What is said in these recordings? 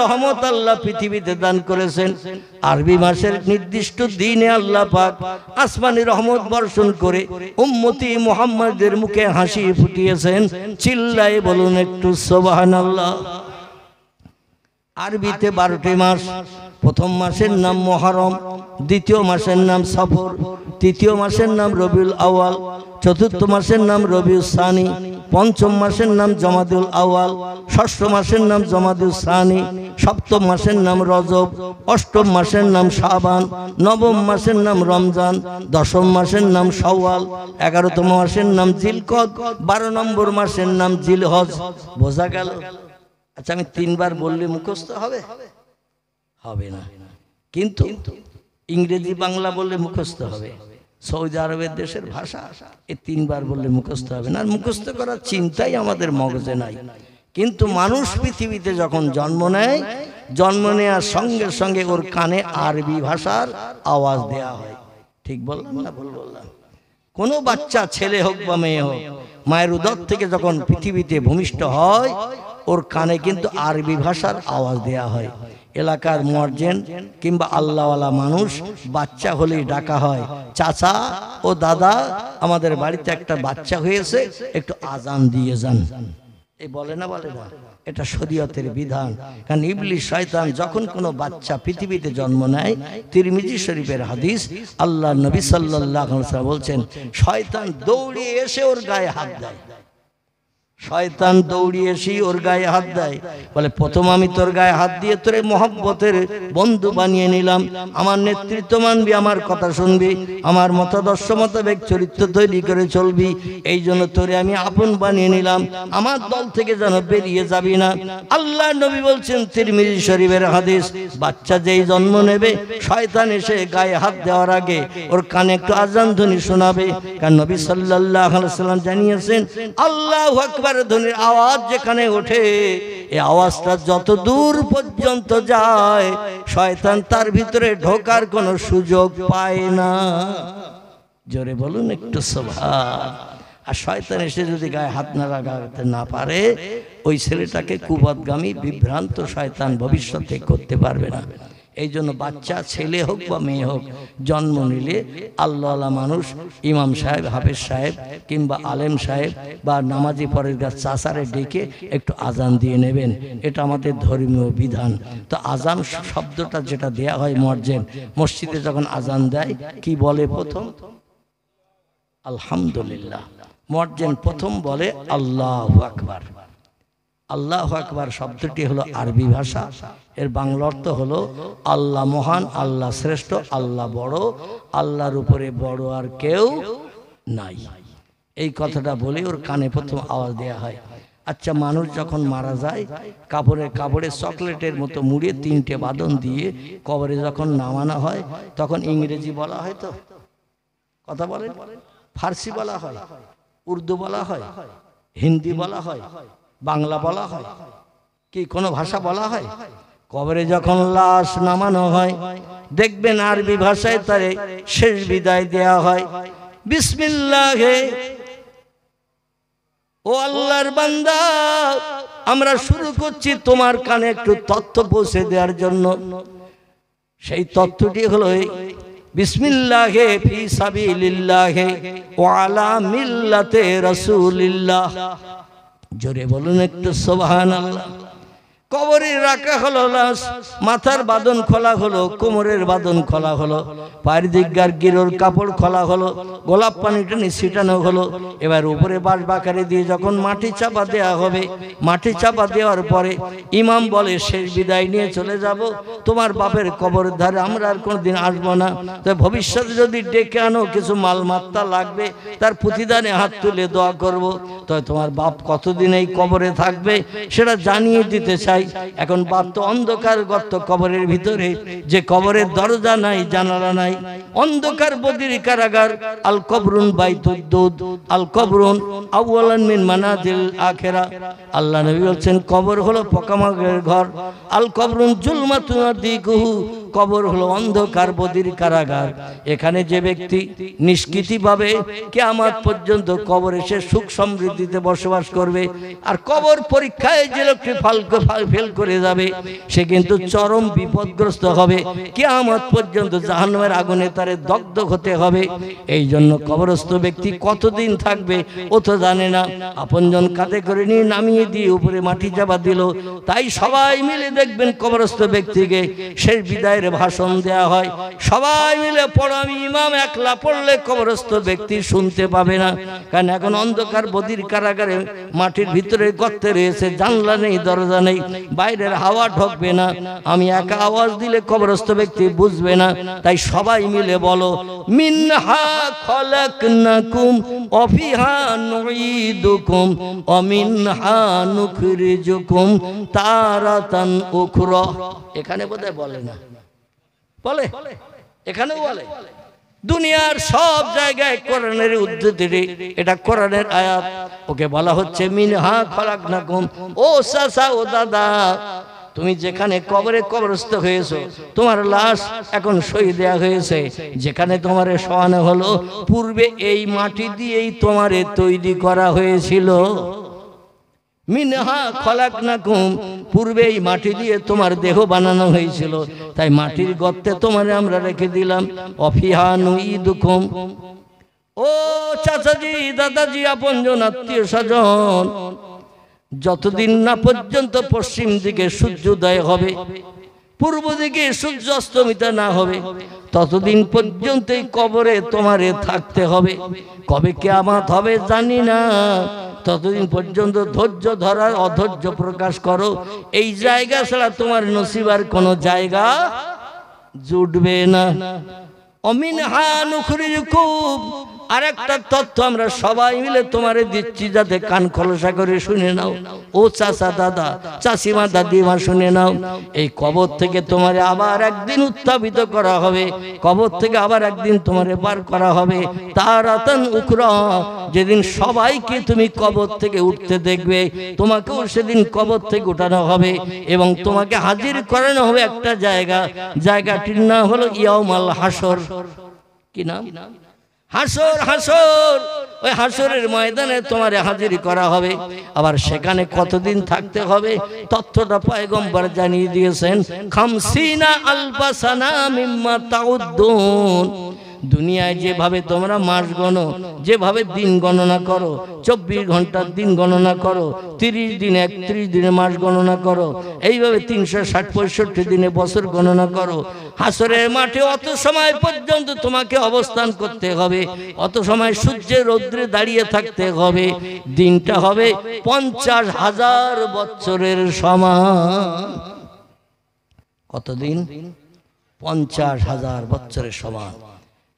রহমত আল্লাহ পৃথিবীতে দান করেছেন। আরবি মাসের নির্দিষ্ট দিনে আল্লাহ পাক আসমানি রহমত বর্ষণ করে উম্মতি মুহাম্মাদের মুখে হাসি ফুটিয়েছেন। চিল্লায়ে বলুন একটু সুবহানাল্লাহ। আরবিতে 12টি মাস। প্রথম মাসের নাম মুহররম, দ্বিতীয় মাসের নাম সফর, তৃতীয় মাসের নাম রবিউল আউয়াল, চতুর্থ মাসের নাম রবিউল সানি, পঞ্চম মাসের নাম জমাদুল আউয়াল, ষষ্ঠ মাসের নাম জমাদুল সানি, সপ্তম মাসের নাম রজব, অষ্টম মাসের নাম শাবান, নবম মাসের নাম রমজান, দশম মাসের নাম শাওয়াল, 11তম মাসের নাম জিলকদ, 12 নম্বর মাসের নাম জিলহজ। বোঝা গেল? আচ্ছা, আমি 3 বার বললে মুখস্থ হবে? হবে না। কিন্তু ইংরেজি বাংলা বললে মুখস্থ হবে। সৌদি আরবের দেশের ভাষা, এই 3 বার বললে মুখস্থ হবে না। আর মুখস্থ করার চিন্তাই আমাদের মগজে নাই। কিন্তু মানুষ পৃথিবীতে যখন জন্ম নেয়, জন্ম নেওয়ার সঙ্গে সঙ্গে ওর কানে আরবি ভাষার আওয়াজ দেয়া হয়। ঠিক বললাম না ভুল বললাম? কোনো বাচ্চা, ছেলে হোক বা মেয়ে হোক, মায়ের উদর থেকে যখন পৃথিবীতে ভূমিষ্ঠ হয়, ওর কানে কিন্তু আরবি ভাষার আওয়াজ দেয়া হয়। এলাকার মুয়াজ্জিন কিংবা আল্লাহওয়ালা মানুষ বাচ্চা হলেই ডাকা হয়, চাচা ও দাদা, আমাদের বাড়িতে একটা বাচ্চা হয়েছে, একটু আজান দিয়ে যান। এই বলে না? বলে না? এটা শরীয়তের বিধান। কারণ ইবলিস শয়তান যখন কোনো বাচ্চা পৃথিবীতে জন্ম নেয়, তিরমিজি শরীফের হাদিস, আল্লাহ নবী সাল্লাল্লাহু আলাইহি ওয়াসাল্লাম বলছেন, শয়তান দৌড়িয়ে এসে ওর গায়ে হাত দেয়। শয়তান দৌড়িয়ে এসে ওর গায়ে হাত দেয়, বলে প্রথম আমি তোর গায়ে হাত দিয়ে তোরে মহব্বতের বন্ধু বানিয়ে নিলাম, আমার নেতৃত্ব মানবি, আমার কথা শুনবি, আমার মতাদর্শ মোতাবেক চরিত্র তৈরি করে চলবি, এই জন্য তোরে আমি আপন বানিয়ে নিলাম, আমার দল থেকে যেন বেরিয়ে যাবি না। আল্লাহ নবী বলছেন, তিরমিজি শরীফের হাদিস, বাচ্চা যেই জন্ম নেবে, শয়তান এসে গায়ে হাত দেওয়ার আগে ওর কানে একটু আজান ধ্বনি শোনাবে। কারণ নবী সাল্লাল্লাহু আলাইহি ওয়াসাল্লাম জানিয়েছেন, আল্লাহু আকবার ধ্বনির আওয়াজ যেখানে ওঠে, এই আওয়াজটা যত দূর পর্যন্ত যায়, শয়তান তার ভিতরে ঢোকার কোনো সুযোগ পায় না। জোরে বলুন একটু সুবহান। আর শয়তান এসে যদি গায়ে হাত না লাগাতে না পারে, ওই ছেলেটাকে কুপথগামী, বিভ্রান্ত শয়তান ভবিষ্যতে করতে পারবে না। এই জন্য বাচ্চা, ছেলে হোক বা মেয়ে হোক, জন্ম নিলে আল্লাহওয়ালা মানুষ, ইমাম সাহেব, হাফেজ সাহেব কিংবা আলেম সাহেব বা নামাজি পরেশগার চাচারে ডেকে একটু আজান দিয়ে নেবেন। এটা আমাদের ধর্মীয় বিধান। তো আজান শব্দটা যেটা দেয়া হয়, মুয়াজ্জিন মসজিদে যখন আজান দেয়, কি বলে প্রথম? আলহামদুলিল্লাহ। মুয়াজ্জিন প্রথম বলে আল্লাহু আকবার। আল্লাহু আকবার শব্দটি হলো আরবি ভাষা, এর বাংলা অর্থ হলো আল্লাহ মহান, আল্লাহ শ্রেষ্ঠ, আল্লাহ বড়, আল্লাহর উপরে বড় আর কেউ নাই। এই কথাটা বলে ওর কানে প্রথম আওয়াজ দেয়া হয়। আচ্ছা, মানুষ যখন মারা যায়, কাপড়ে চকলেটের মতো মুড়িয়ে 3টে বাঁধন দিয়ে কবরে যখন নামানো হয়, তখন ইংরেজি বলা হয়, তো কথা বলেন, ফার্সি বলা হয়, উর্দু বলা হয়, হিন্দি বলা হয়, বাংলা বলা হয়, কি কোনো ভাষা বলা হয়? কবরে যখন লাশ নামানো হয়, দেখবেন আরবি ভাষায় তারে শেষ বিদায় দেয়া হয়, বিসমিল্লাহে, ও আল্লাহর বান্দা, আমরা শুরু করছি তোমার কানে একটু তথ্য পৌঁছে দেওয়ার জন্য। সেই তথ্যটি হলো বিসমিল্লাহে ফি সাবিলিল্লাহি ওয়া আলা মিল্লাতে রাসূলিল্লাহ। জোরে বলুন একটু সুবহানাল্লাহ। কবরে রাখা হলো লাশ, মাথার বাঁধন খোলা হলো, কোমরের বাঁধন খোলা হলো, পায়ের দিকগার গিরোর কাপড় খোলা হলো, গোলাপ পানি টানি ছিটানো হলো। এবার উপরে বাঁশ বাকারে দিয়ে যখন মাটি চাপা দেওয়া হবে, মাটি চাপা দেওয়ার পরে ইমাম বলে, শেষ বিদায় নিয়ে চলে যাব, তোমার বাপের কবরের ধারে আমরা আর কোনোদিন আসবো না, তো ভবিষ্যতে যদি ডেকে আনো কিছু মালমাত্তা লাগবে, তার প্রতিদানে হাত তুলে দোয়া করব। তো তোমার বাপ কতদিন এই কবরে থাকবে সেটা জানিয়ে দিতে চাই। এখন বাপ তো অন্ধকার গর্ত কবরের ভিতরে, যে কবরের দরজা নাই, জানালা নাই, অন্ধকার বদির কারাগার। আল কবরুন বাইতুদ্দুদ, আল কবরুন আউয়ালান মিন মানাজিল আখিরা। আল্লাহ নবী বলছেন, কবর হলো পোকামাকড়ের ঘর। আল কবরুন জুলমাতুন আদিকুহু, কবর হলো অন্ধকার বদির কারাগার। এখানে যে ব্যক্তি নিষ্কৃতিভাবে কিয়ামত পর্যন্ত কবরে সে সুখ সমৃদ্ধিতে বসবাস করবে, আর কবর পরীক্ষায় যে লোকটি ফেল করে যাবে সে কিন্তু চরম বিপদগ্রস্ত হবে, কিয়ামত পর্যন্ত জাহান্নামের আগুনে তারে দগ্ধ হতে হবে। এই জন্য কবরস্থ ব্যক্তি কতদিন থাকবে ও তো জানে না। আপনজন কাঁধে করে নিয়ে নামিয়ে দিয়ে উপরে মাটি চাপা দিল। তাই সবাই মিলে দেখবেন কবরস্থ ব্যক্তিকে শেষ বিদায়ের ভাষণ দেয়া হয়, সবাই মিলে পড়ো। আমি ইমাম একলা পড়লে কবরস্থ ব্যক্তি শুনতে পাবে না, কারণ এখন অন্ধকার বদির কারাগারে মাটির ভিতরে গর্তে রয়েছে, জানলা নেই, দরজা নেই, বাইরের হাওয়া ঢুকবে না। আমি একা আওয়াজ দিলে কবরস্থ ব্যক্তি বুঝবে না। তাই সবাই মিলে বলো, মিনহা খলাকনাকুম ওয়া ফিহা নুঈদুকুম ওয়া মিনহা নুখরিজুকুম তারাতান উখরা। এখানে বোধহয় বলে না, বলে এখানেও বলে। দুনিয়ার সব জায়গায় কোরআনের উদ্ধৃতি, এটা কোরআনের আয়াত। ওকে বলা হচ্ছে মিনহা খলাকনাকুম। ও চাচা, ও দাদা, তুমি যেখানে কবরে কবরস্থ হয়েছো, তোমার লাশ এখন সই দেয়া হয়েছে, যেখানে তোমারে শোয়ানো হলো পূর্বে এই মাটি দিয়েই তোমারে তৈরি করা হয়েছিল। মিনহা খলাকনাকুম, পূর্বে এই মাটি দিয়ে তোমার দেহ বানানো হয়েছিল, তাই মাটির গর্তে তোমারে আমরা রেখে দিলাম। অফিহা নুঈদুকুম। ও চাচাজি, দাদাজি, আপনজন, আত্মীয় স্বজন, যতদিন না পর্যন্ত পশ্চিম দিকে সূর্যোদয় হবে, পূর্ব দিকে সূর্য অস্তমিত না হবে, ততদিন পর্যন্ত এই কবরে তোমারে থাকতে হবে। কবে কিয়ামত হবে জানি না, ততদিন পর্যন্ত ধৈর্য ধরার অধৈর্য প্রকাশ করো। এই জায়গা ছাড়া তোমার নসিবার কোনো জায়গা জুটবে না। অমিনহা নুখরিজুকুম। আরেকটা তথ্য আমরা সবাই মিলে তোমারে দিচ্ছি, যাতে কান খোলসা করে শুনে নাও। ও চাচা, দাদা, চাচিমা, দাদিমা, শুনে নাও। এই কবর থেকে তোমারে আবার একদিন উত্থাপিত করা হবে, কবর থেকে আবার একদিন তোমারে বার করা হবে। তারাতান উখরা, যেদিন সবাইকে তুমি কবর থেকে উঠতে দেখবে, তোমাকেও সেদিন কবর থেকে উঠানো হবে এবং তোমাকে হাজির করানো হবে একটা জায়গা। জায়গাটির নাম হলো ইয়াউমাল হাসর। কি নাম? হাসর। হাসর, ওই হাসরের ময়দানে তোমারে হাজির করা হবে। আবার সেখানে কতদিন থাকতে হবে তথ্যটা পয়গম্বর জানিয়ে দিয়েছেন। 50 আলফা সানা মিম্মা তাউদ্দুন। দুনিয়ায় যেভাবে তোমরা মাস গণো, যেভাবে দিন গণনা করো, 24 ঘন্টার দিন গণনা করো, 30 দিন 31 দিনে মাস গণনা করো, এইভাবে 360-65 দিনে বছর গণনা করো। হাসরের মাঠে অত সময় পর্যন্ত তোমাকে অবস্থান করতে হবে, অত সময় সূর্যের রৌদ্রে দাঁড়িয়ে থাকতে হবে। দিনটা হবে 50,000 বছরের সমান। কতদিন? 50,000 বছরের সমান।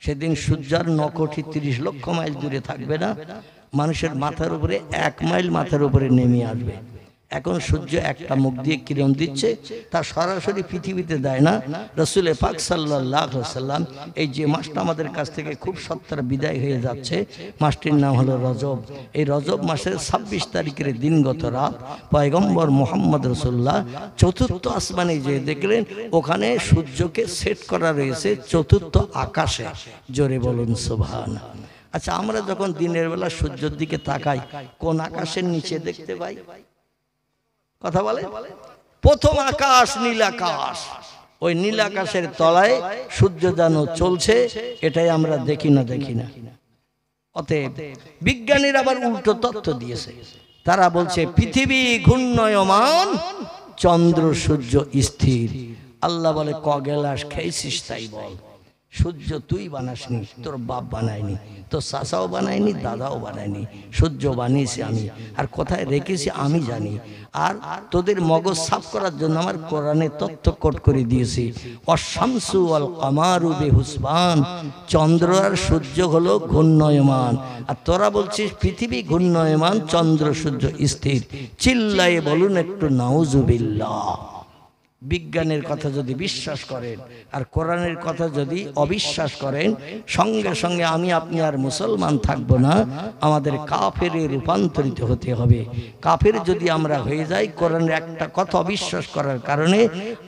সেদিন সূর্যার 9 কোটি 30 লক্ষ মাইল দূরে থাকবে না, মানুষের মাথার উপরে 1 মাইল মাথার উপরে নেমে আসবে। এখন সূর্য একটা মুখ দিয়ে কিরণ দিচ্ছে, তা সরাসরি পৃথিবীতে দেয় না। রাসূল পাক সাল্লাল্লাহু আলাইহি ওয়াসাল্লাম এই যে মাসটা আমাদের কাছ থেকে খুব সত্তর বিদায় হয়ে যাচ্ছে, মাসটির নাম হলো রজব। এই রজব মাসের 26 তারিখের দিনগত রাত পয়গম্বর মুহাম্মদ রাসূলুল্লাহ চতুর্থ আসমানে যে দেখলেন, ওখানে সূর্যকে সেট করা রয়েছে চতুর্থ আকাশে। জোরে বলুন সুবহানাল্লাহ। আচ্ছা, আমরা যখন দিনের বেলা সূর্যের দিকে তাকাই, কোন আকাশের নিচে দেখতে পাই? কথা বলে, প্রথম আকাশ নীল আকাশ। ওই নীল আকাশের তলায় সূর্য যেন চলছে, এটাই আমরা দেখি না। অতএব বিজ্ঞানীরা আবার উল্টো তথ্য দিয়েছে। তারা বলছে পৃথিবী ঘূর্ণয়মান, চন্দ্র সূর্য স্থির। আল্লাহ বলে, ক গেলাস খেয়েছিস তাই বল। সূর্য তুই বানাসনি, তোর বাপ বানায়নি, তোর চাচাও বানায়নি, দাদাও বানায়নি, সূর্য বানিয়েছি আমি, আর কোথায় রেখেছি আমি জানি। আর তোদের মগজ সাফ করার জন্য আমার কোরআনে তথ্য কোট করে দিয়েছি। অশামসু ওয়াল কামারু বিহুসবান, চন্দ্র আর সূর্য হলো ঘূর্ণয়মান, আর তোরা বলছিস পৃথিবী ঘূর্ণয়মান, চন্দ্র সূর্য স্থির। চিল্লায়ে বলুন একটু নাউজুবিল্লাহ। বিজ্ঞানের কথা যদি বিশ্বাস করেন আর কোরআনের কথা যদি অবিশ্বাস করেন, সঙ্গে সঙ্গে আমি আপনি আর মুসলমান থাকবো না, আমাদের কাফেরে রূপান্তরিত হতে হবে। কাফের যদি আমরা হয়ে যাই কোরআনের একটা কথা অবিশ্বাস করার কারণে,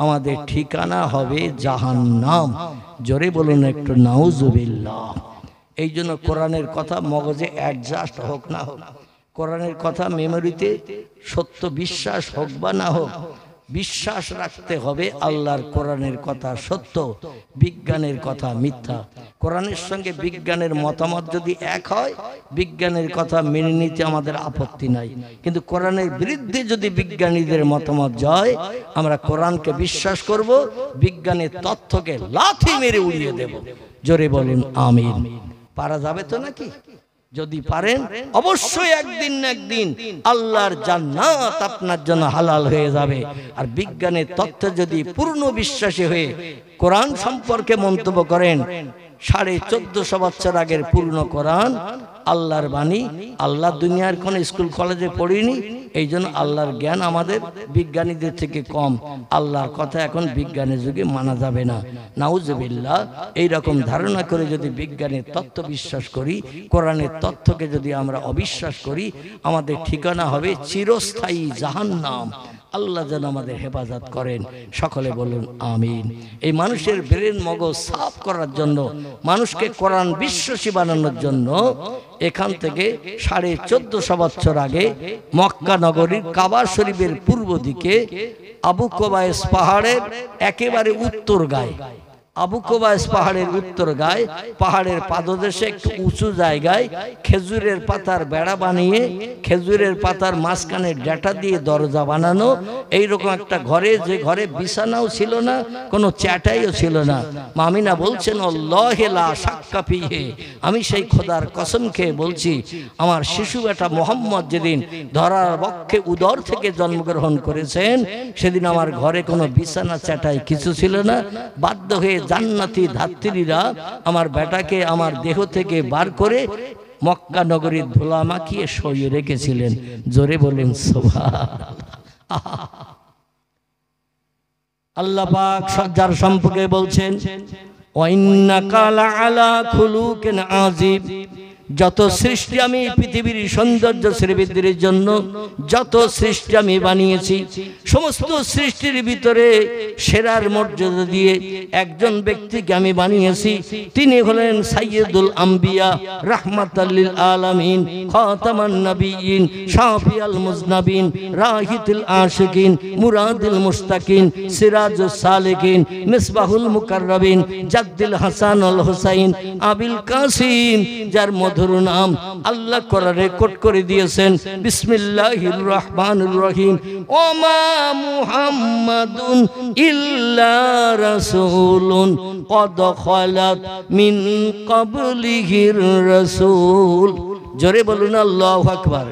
আমাদের ঠিকানা হবে জাহান্নাম। জোরে বলুন একটু নাউজুবিল্লাহ। এই জন্য কোরআনের কথা মগজে অ্যাডজাস্ট হোক না হোক, কোরআনের কথা মেমোরিতে সত্য বিশ্বাস হোক বা না হোক, বিশ্বাস রাখতে হবে আল্লাহর কোরআনের কথা সত্য, বিজ্ঞানের কথা মিথ্যা। কোরআনের সঙ্গে বিজ্ঞানের মতামত যদি এক হয়, বিজ্ঞানের কথা মেনে নিতে আমাদের আপত্তি নাই, কিন্তু কোরআনের বিরুদ্ধে যদি বিজ্ঞানীদের মতামত যায়, আমরা কোরআনকে বিশ্বাস করব, বিজ্ঞানের তথ্যকে লাথি মেরে উড়িয়ে দেব। জোরে বলুন আমিন। পারা যাবে তো নাকি? যদি পারেন অবশ্যই একদিন না একদিন আল্লাহর জান্নাত আপনার জন্য হালাল হয়ে যাবে। আর বিজ্ঞানের তথ্য যদি পূর্ণ বিশ্বাসী হয়ে কোরআন সম্পর্কে মন্তব্য করেন, 1450 বছর আগের পূর্ণ কোরআন আল্লাহর বাণী। আল্লাহ দুনিয়ার কোন স্কুল কলেজে পড়িনি, এই জন্য আল্লাহর জ্ঞান আমাদের বিজ্ঞানীদের থেকে কম। আল্লাহর কথা এখন বিজ্ঞানের যুগে মানা যাবে না, নাউজুবিল্লাহ। এইরকম ধারণা করে যদি বিজ্ঞানের তত্ত্ব বিশ্বাস করি, কোরআনের তথ্যকে যদি আমরা অবিশ্বাস করি, আমাদের ঠিকানা হবে চিরস্থায়ী জাহান্নাম। আল্লাহ যেন আমাদের হেফাজত করেন, সকলে বলুন আমিন। এই মানুষের ব্রেন মগজ সাফ করার জন্য, মানুষকে কোরআন বিশ্বাসী বানানোর জন্য এখান থেকে 1450 বছর আগে মক্কা নগরীর কাবা শরীফের পূর্ব দিকে আবু কোবায়েস পাহাড়ের একেবারে উত্তর গায়ে, আবু কোবায়েস পাহাড়ের উত্তর গায়ে, পাহাড়ের পাদদেশে একটু উঁচু জায়গায় খেজুরের পাতার বেড়া বানিয়ে, খেজুরের পাতার মাঝখানে ডাটা দিয়ে দরজা বানানো, এইরকম একটা ঘরে, যে ঘরে বিছানাও ছিল না, কোনো চ্যাটাইও ছিল না। মামিনা বলছেন আল্লাহে লা শাক্কা ফিহে, আমি সেই খোদার কসম খেয়ে বলছি, আমার শিশু বেটা মোহাম্মদ যেদিন ধরার বক্ষে উদর থেকে জন্মগ্রহণ করেছেন, সেদিন আমার ঘরে কোনো বিছানা চ্যাটাই কিছু ছিল না। বাধ্য হয়ে জান্নাতি ধাত্রীরা আমার বেটাকে আমার দেহ থেকে বার করে মক্কা নগরীর ধুলা মাখিয়ে সইয়ে রেখেছিলেন। জোরে বলেন সুবহানাল্লাহ। আল্লাহ পাক যার সম্পর্কে বলছেন ওয়া ইন্নাকা লাআলা খুলুকিন আযীম, যত সৃষ্টি আমি পৃথিবীর সৌন্দর্য শ্রীবৃদ্ধির জন্য যত সৃষ্টি আমি বানিয়েছি, সমস্ত সৃষ্টির ভিতরে সেরার মর্যাদা দিয়ে একজন ব্যক্তিকে আমি বানিয়েছি। তিনি হলেন সাইয়্যিদুল আম্বিয়া, রাহমাতাল লিল আলামিন, খাতামান নবিয়্যিন, শাফিয়াল মুজনাবিন, রাহিতুল আশিকিন, মুরাদুল মুশতাকিন, সিরাজুস সালিকিন, মিসবাহুল মুকাররাবিন, জাদ্দুল হাসানুল হুসাইন, আবিল কাসিম, যার মধুর নাম আল্লাহ কোরআনে কোট করে দিয়েছেন বিসমিল্লাহির রহমানির রহিম, ওমা মুহাম্মাদুন ইল্লা রাসূলুন ক্বাদ খালাত মিন ক্বাবলিহির রাসূল। জোরে বলুন আল্লাহু আকবার।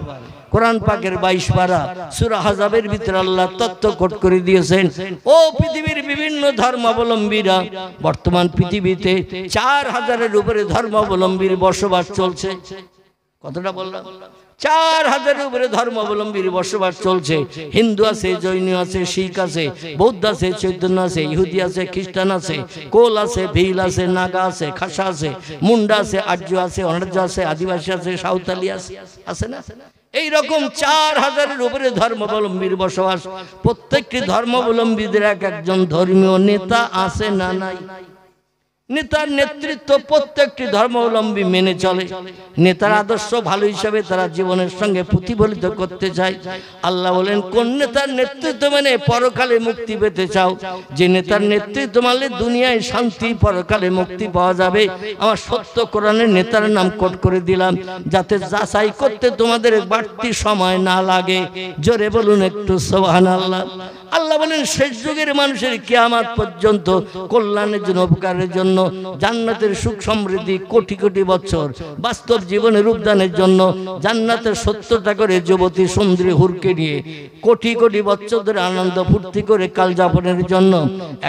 কোরআন পাকের 22 পারা সূরা হাজাবের ভিতরে আল্লাহ তত্ত্ব কোট করে দিয়েছেন, ও পৃথিবীর বিভিন্ন ধর্মাবলম্বীরা, বর্তমান পৃথিবীতে 4000-এর উপরে ধর্মাবলম্বীর বসবাস চলছে। কতটা বললাম? 4000-এর উপরে ধর্মাবলম্বীর বসবাস চলছে। হিন্দু আছে, জৈন আছে, শিখ আছে, বৌদ্ধ আছে, চৈতন্য আছে, ইহুদি আছে, খ্রিস্টান আছে, কোল আছে, ভিল আছে, নাগা আছে, খাসা আছে, মুন্ডা আছে, আর্য আছে, অনার্য আছে, আদিবাসী আছে, সাঁওতালি আছে, আছে না? এইরকম 4000-এর উপরে ধর্মাবলম্বীর বসবাস। প্রত্যেকটি ধর্মাবলম্বীদের এক একজন ধর্মীয় নেতা আছে না নাই? নেতার নেতৃত্ব প্রত্যেকটি ধর্মাবলম্বী মেনে চলে। নেতার আদর্শ ভালো হিসাবে তারা জীবনের সঙ্গে প্রতিফলিত করতে চায়। আল্লাহ বলেন, কোন নেতার নেতৃত্ব মানে পরকালে মুক্তি পেতে চাও? যে নেতার নেতৃত্ব মানলে দুনিয়ায় শান্তি, পরকালে মুক্তি পাওয়া যাবে। আমার সত্য কোরআনের নেতার নাম কোট করে দিলাম, যাতে যাচাই করতে তোমাদের বাড়তি সময় না লাগে। জোরে বলুন একটু সুবহানাল্লাহ। আল্লাহ বলেন, শেষ যুগের মানুষের কিয়ামত পর্যন্ত কল্যাণের জন্য, উপকারের জন্য, জান্নাতের সুখ সমৃদ্ধি কোটি কোটি বছর বাস্তব জীবনের রূপদানের জন্য, জান্নাতের 70টা করে যুবতী সুন্দরী হুরকে নিয়ে কোটি কোটি বছর ধরে আনন্দ ফুর্তি করে কাল যাপনের জন্য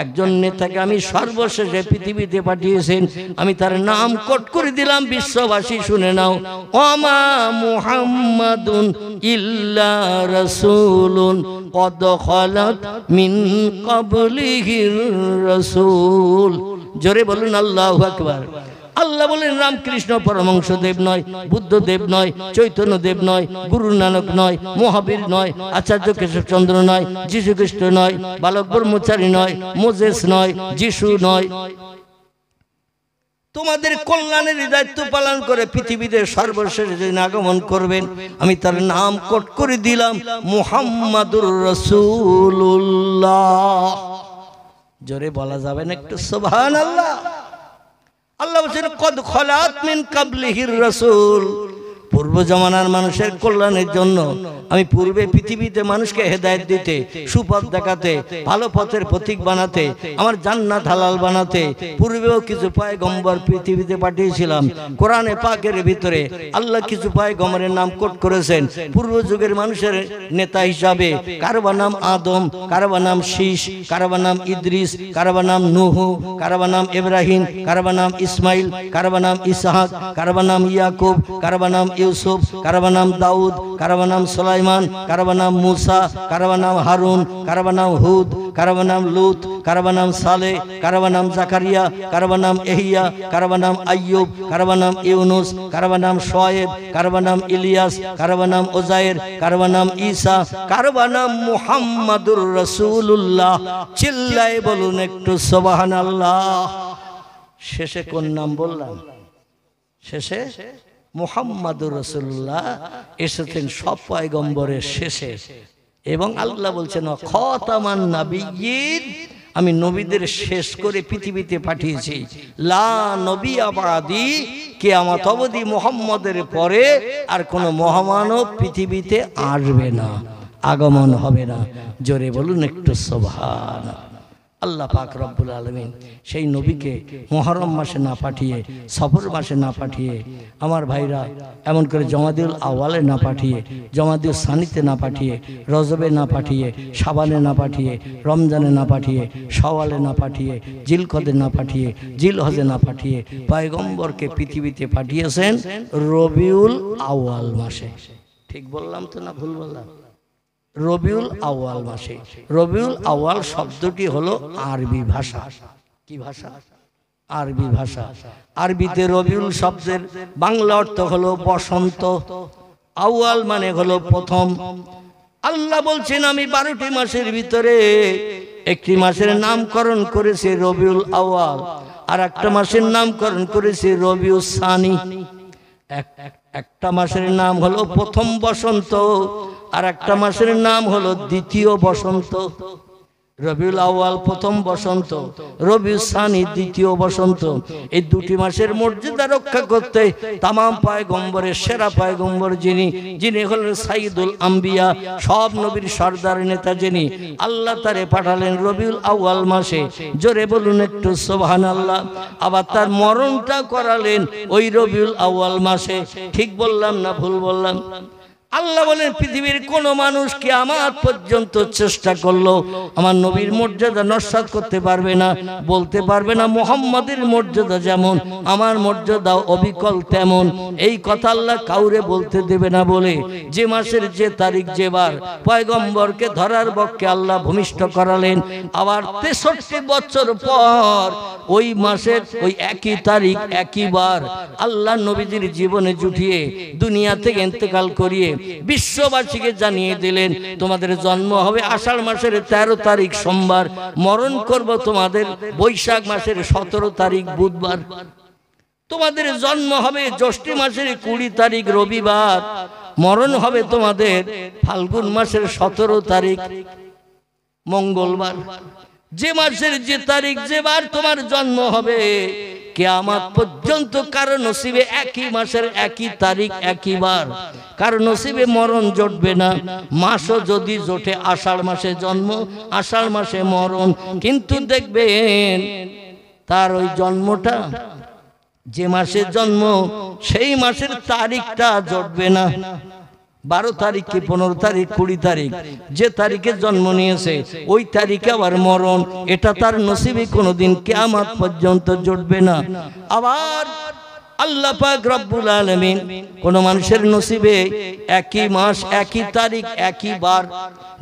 একজন নেতাকে আমি সর্বশেষে পৃথিবীতে পাঠিয়েছেন। আমি তার নাম কোট করে দিলাম, বিশ্ববাসী শুনে নাও, ওমা মুহাম্মাদুন ইল্লা রাসূলুন ক্বাদ খালাত খালাত মিন ক্বাবলিহির রাসূল। জোরে বলুন আল্লাহু আকবার। আল্লাহ বলেন রামকৃষ্ণ পরমহংসদেব নয়, বুদ্ধদেব নয়, চৈতন্যদেব নয়, গুরু নানক নয়, মহাবীর নয়, আচার্য কেশবচন্দ্র নয়, যীশু খ্রিস্ট নয়, বালক ব্রহ্মচারী নয়, মোজেস নয়, যিশু নয়। তোমাদের কল্যাণের দায়িত্ব পালন করে পৃথিবীতে সর্বশেষ যিনি আগমন করবেন আমি তার নাম কোট করে দিলাম মুহাম্মাদুর রাসূলুল্লাহ। জোরে বলা যাবে না একটু সুবহানাল্লাহ? আল্লাহ বলেন কদ খলাত মিন ক্বাবলিহির রাসূল। পূর্ব জমানার মানুষের কল্যাণের জন্য আমি পূর্বে পৃথিবীতে মানুষকে হেদায়েত দিতে, সুপথ দেখাতে, ভালো পথের প্রতীক বানাতে, আমার জান্নাত হালাল বানাতে পূর্বেও কিছু পয়গম্বর পৃথিবীতে পাঠিয়েছিলাম। কোরআনে পাকের ভিতরে আল্লাহ কিছু পয়গম্বরের নাম কোট করেছেন পূর্ব যুগের মানুষের নেতা হিসাবে। কারবা নাম আদম, কারবা নাম শীষ, কারবা নাম ইদ্রিস, কারবা নাম নূহ, কারবা নাম ইব্রাহিম, কারবা নাম ইসমাইল, কারবা নাম ইসহাক, কারবা নাম ইয়াকুব, কারবা নাম ইউসুফ, কারবা নাম দাউদ, কারবা নাম সুলাইমান, কারবা নাম মুসা, কারবা নাম হারুন, কারবা নাম হুদ, কারবা নাম লুত, কারবা নাম সালেহ, কারবা নাম জাকারিয়া, কারবা নাম ইহইয়া, কারবা নাম আইয়ুব, কারবা নাম ইউনুস, কারবা নাম শুআয়ব, কারবা নাম ইলিয়াস, কারবা নাম উযায়ের, কারবা নাম ঈসা, কারবা নাম মুহাম্মাদুর রাসূলুল্লাহ। চিল্লায়ে বলুন একটু সুবহানাল্লাহ। শেষে কোন নাম বললাম? শেষে মুহাম্মাদুর রাসূলুল্লাহ এসেছেন সব পয়গম্বরের শেষে। এবং আল্লাহ বলছেন খাতামান নাবিয়্যিন, আমি নবীদের শেষ করে পৃথিবীতে পাঠিয়েছি। লা নবিয়্যা বাদি, কিয়ামত অবধি মুহাম্মদের পরে আর কোনো মহামানব পৃথিবীতে আসবে না, আগমন হবে না। জোরে বলুন একটু সুবহানাল্লাহ। আল্লাহ পাক রব্বুল আলামিন সেই নবীকে মুহররম মাসে না পাঠিয়ে, সফর মাসে না পাঠিয়ে, আমার ভাইরা এমন করে জমাদিউল আওয়ালে না পাঠিয়ে, জমাদিউল সানিতে না পাঠিয়ে, রজবে না পাঠিয়ে, শাবানে না পাঠিয়ে, রমজানে না পাঠিয়ে, শাওয়ালে না পাঠিয়ে, জিলকদে না পাঠিয়ে, জিলহজে না পাঠিয়ে পয়গম্বরকে পৃথিবীতে পাঠিয়েছেন রবিউল আউয়াল মাসে। ঠিক বললাম তো না ভুল বললাম? রবিউল আউয়াল মাসে। রবিউল আউয়াল শব্দটি হলো আরবি ভাষা। কি ভাষা? আরবি ভাষা। আরবিতে রবিউল শব্দের বাংলা অর্থ হলো বসন্ত, আউয়াল মানে হলো প্রথম। আল্লাহ বলছেন আমি 12টি মাসের ভিতরে একটি মাসের নামকরণ করেছি রবিউল আউয়াল, আর একটা মাসের নামকরণ করেছি রবিউস সানি। একটা মাসের নাম হলো প্রথম বসন্ত, আর একটা মাসের নাম হলো দ্বিতীয় বসন্ত। রবিউল আউয়াল প্রথম বসন্ত, রবিউস সানি দ্বিতীয় বসন্ত। এই দুটি মাসের মর্যাদা রক্ষা করতে তামাম পয়গম্বরের সেরা পয়গম্বর যিনি হলেন সাইয়্যিদুল আম্বিয়া, সব নবীর সর্দার নেতা, যিনি আল্লাহ তারে পাঠালেন রবিউল আউয়াল মাসে। জোরে বলুন একটু সুবহানাল্লাহ। আবার তার মরণটা করালেন ওই রবিউল আউয়াল মাসে। ঠিক বললাম না ভুল বললাম? আল্লাহ বলেন পৃথিবীর কোন মানুষ কিয়ামত পর্যন্ত চেষ্টা করলো আমার নবীর মর্যাদা নস্যাৎ করতে পারবে না, বলতে পারবে না মুহাম্মাদের মর্যাদা যেমন আমার মর্যাদা অবিকল তেমন। এই কথা আল্লাহ কাউরে বলতে দেবে না বলে যে মাসের যে তারিখ যে বার পয়গম্বরকে ধরার বক্ষে আল্লাহ ভূমিষ্ঠ করালেন। আবার 63 বছর পর ওই মাসের ওই একই তারিখ একই বার আল্লাহ নবীজির জীবনে জুটিয়ে দুনিয়া থেকে ইন্তেকাল করিয়ে বিশ্ববাসীকে জানিয়ে দিলেন তোমাদের জন্ম হবে আষাঢ় মাসের 13 তারিখ সোমবার, মরণ করব তোমাদের বৈশাখ মাসের 17 তারিখ বুধবার। তোমাদের জন্ম হবে জ্যৈষ্ঠ মাসের 20 তারিখ রবিবার, মরণ হবে তোমাদের ফাল্গুন মাসের 17 তারিখ মঙ্গলবার। যে মাসের যে তারিখ যে বার তোমার জন্ম হবে কিয়ামত পর্যন্ত কারো নসিবে একই মাসের একই তারিখ একই বার, কারো নসিবে মরণ জুটবে না। মাসও যদি জোটে আষাঢ় মাসে জন্ম, আষাঢ় মাসে মরণ, কিন্তু দেখবেন তার ওই জন্মটা যে মাসে জন্ম সেই মাসের তারিখটা জুটবে না। 12 তারিখ কি 15 তারিখ 20 তারিখ যে তারিখে জন্ম নিয়েছে ওই তারিখে আবার মরণ, এটা তার নসিবে কোনোদিন কিয়ামত পর্যন্ত জুটবে না। আবার আল্লাহ পাক রব্বুল আলামিন কোন মানুষের নসিবে একই মাস একই তারিখ একই বার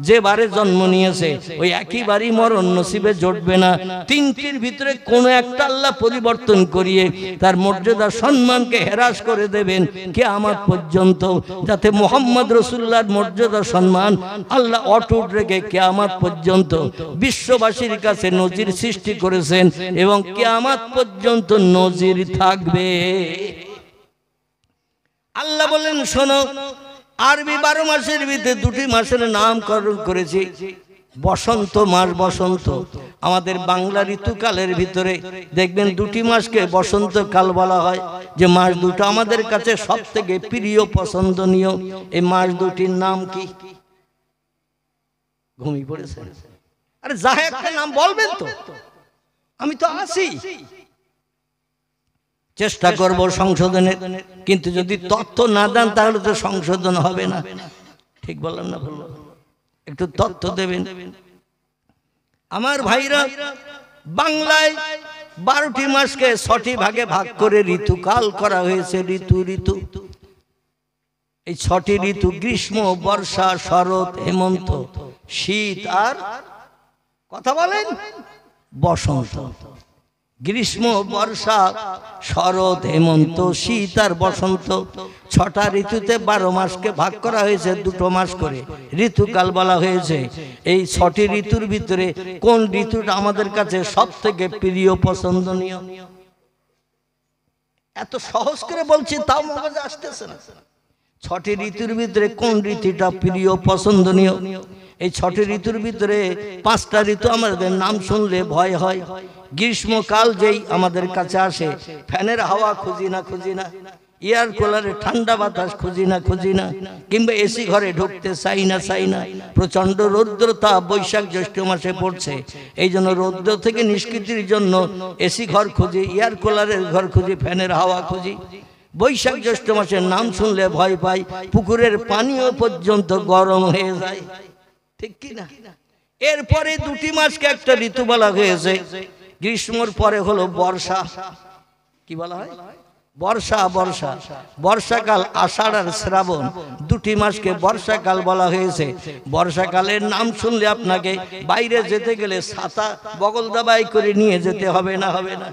যে বারে জন্ম নিয়েছে ওই একই বারই মরণ নসিবে জুটবে না। তিনটির ভিতরে কোন একটা আল্লাহ পরিবর্তন করিয়ে তার মর্যাদা সম্মানকে হ্রাস করে দেবেন কিয়ামত পর্যন্ত, যাতে মুহাম্মদ রাসূলুল্লাহর মর্যাদা সম্মান আল্লাহ অটুট রেখে কিয়ামত পর্যন্ত বিশ্ববাসীর কাছে নজির সৃষ্টি করেছেন এবং কিয়ামত পর্যন্ত নজির থাকবে। আল্লাহ বলেন শোনো, আরবি 12 মাসের ভিতরে দুটি মাসের নামকরণ করেছি। বসন্ত মাস, বসন্ত আমাদের বাংলা ঋতুকালের ভিতরে দেখবেন দুটি মাসকে বসন্তকাল বলা হয়, যে মাস দুটো আমাদের কাছে সব থেকে প্রিয় পছন্দনীয়। এই মাস দুটির নাম কি? ঘুমিয়ে পড়েছেন? আরে যা একটা নাম বলবেন তো, আমি তো আছি, চেষ্টা করব সংশোধনের। কিন্তু যদি তথ্য না দেন তাহলে তো সংশোধন হবে না। ঠিক বললাম না ভুল? একটু তথ্য দেবেন আমার ভাইরা। বাংলায় 12টি মাসকে 6টি ভাগে ভাগ করে ঋতুকাল করা হয়েছে। ঋতু ঋতু এই 6টি ঋতু গ্রীষ্ম, বর্ষা, শরৎ, হেমন্ত, শীত আর কথা বলেন বসন্ত। গ্রীষ্ম, বর্ষা, শরৎ, হেমন্ত, শীত আর বসন্ত 6টা ঋতুতে 12 মাসকে ভাগ করা হয়েছে, 2 মাস করে ঋতুকাল বলা হয়েছে। এই 6টি ঋতুর ভিতরে কোন ঋতুটা আমাদের কাছে সব থেকে প্রিয় পছন্দনীয়? এত সহজ করে বলছি তাও মগজে আসতেছে না। 6টি ঋতুর ভিতরে কোন ঋতুটা প্রিয় পছন্দনীয়? এই 6টি ঋতুর ভিতরে 5টা ঋতু আমাদের নাম শুনলে ভয় হয়। গ্রীষ্মকাল যেই আমাদের কাছে আসে, ফ্যানের হাওয়া খুঁজি না খুঁজি না, এয়ার কুলারে ঠান্ডা বাতাস খুঁজি না খুঁজি না, কিংবা এসি ঘরে ঢুকতে চাই না চাই না। প্রচন্ড রৌদ্রতা বৈশাখ জ্যৈষ্ঠ মাসে পড়ছে, এই জন্য রৌদ্র থেকে নিষ্কৃতির জন্য এসি ঘর খুঁজি, এয়ার কুলারের ঘর খুঁজি, ফ্যানের হাওয়া খুঁজি। বৈশাখ জ্যৈষ্ঠ মাসের নাম শুনলে ভয় পাই, পুকুরের পানিও পর্যন্ত গরম হয়ে যায়। ঠিক কি না? এরপরে 2টি মাসকে একটা ঋতু বলা হয়েছে। গ্রীষ্মর পরে হলো বর্ষা। কি বলা হয়? বর্ষা। বর্ষা বর্ষাকাল আষাঢ় আর শ্রাবণ 2টি মাসকে বর্ষাকাল বলা হয়েছে। বর্ষাকালের নাম শুনলে আপনাকে বাইরে যেতে গেলে ছাতা বগল দাবাই করে নিয়ে যেতে হবে না? হবে না?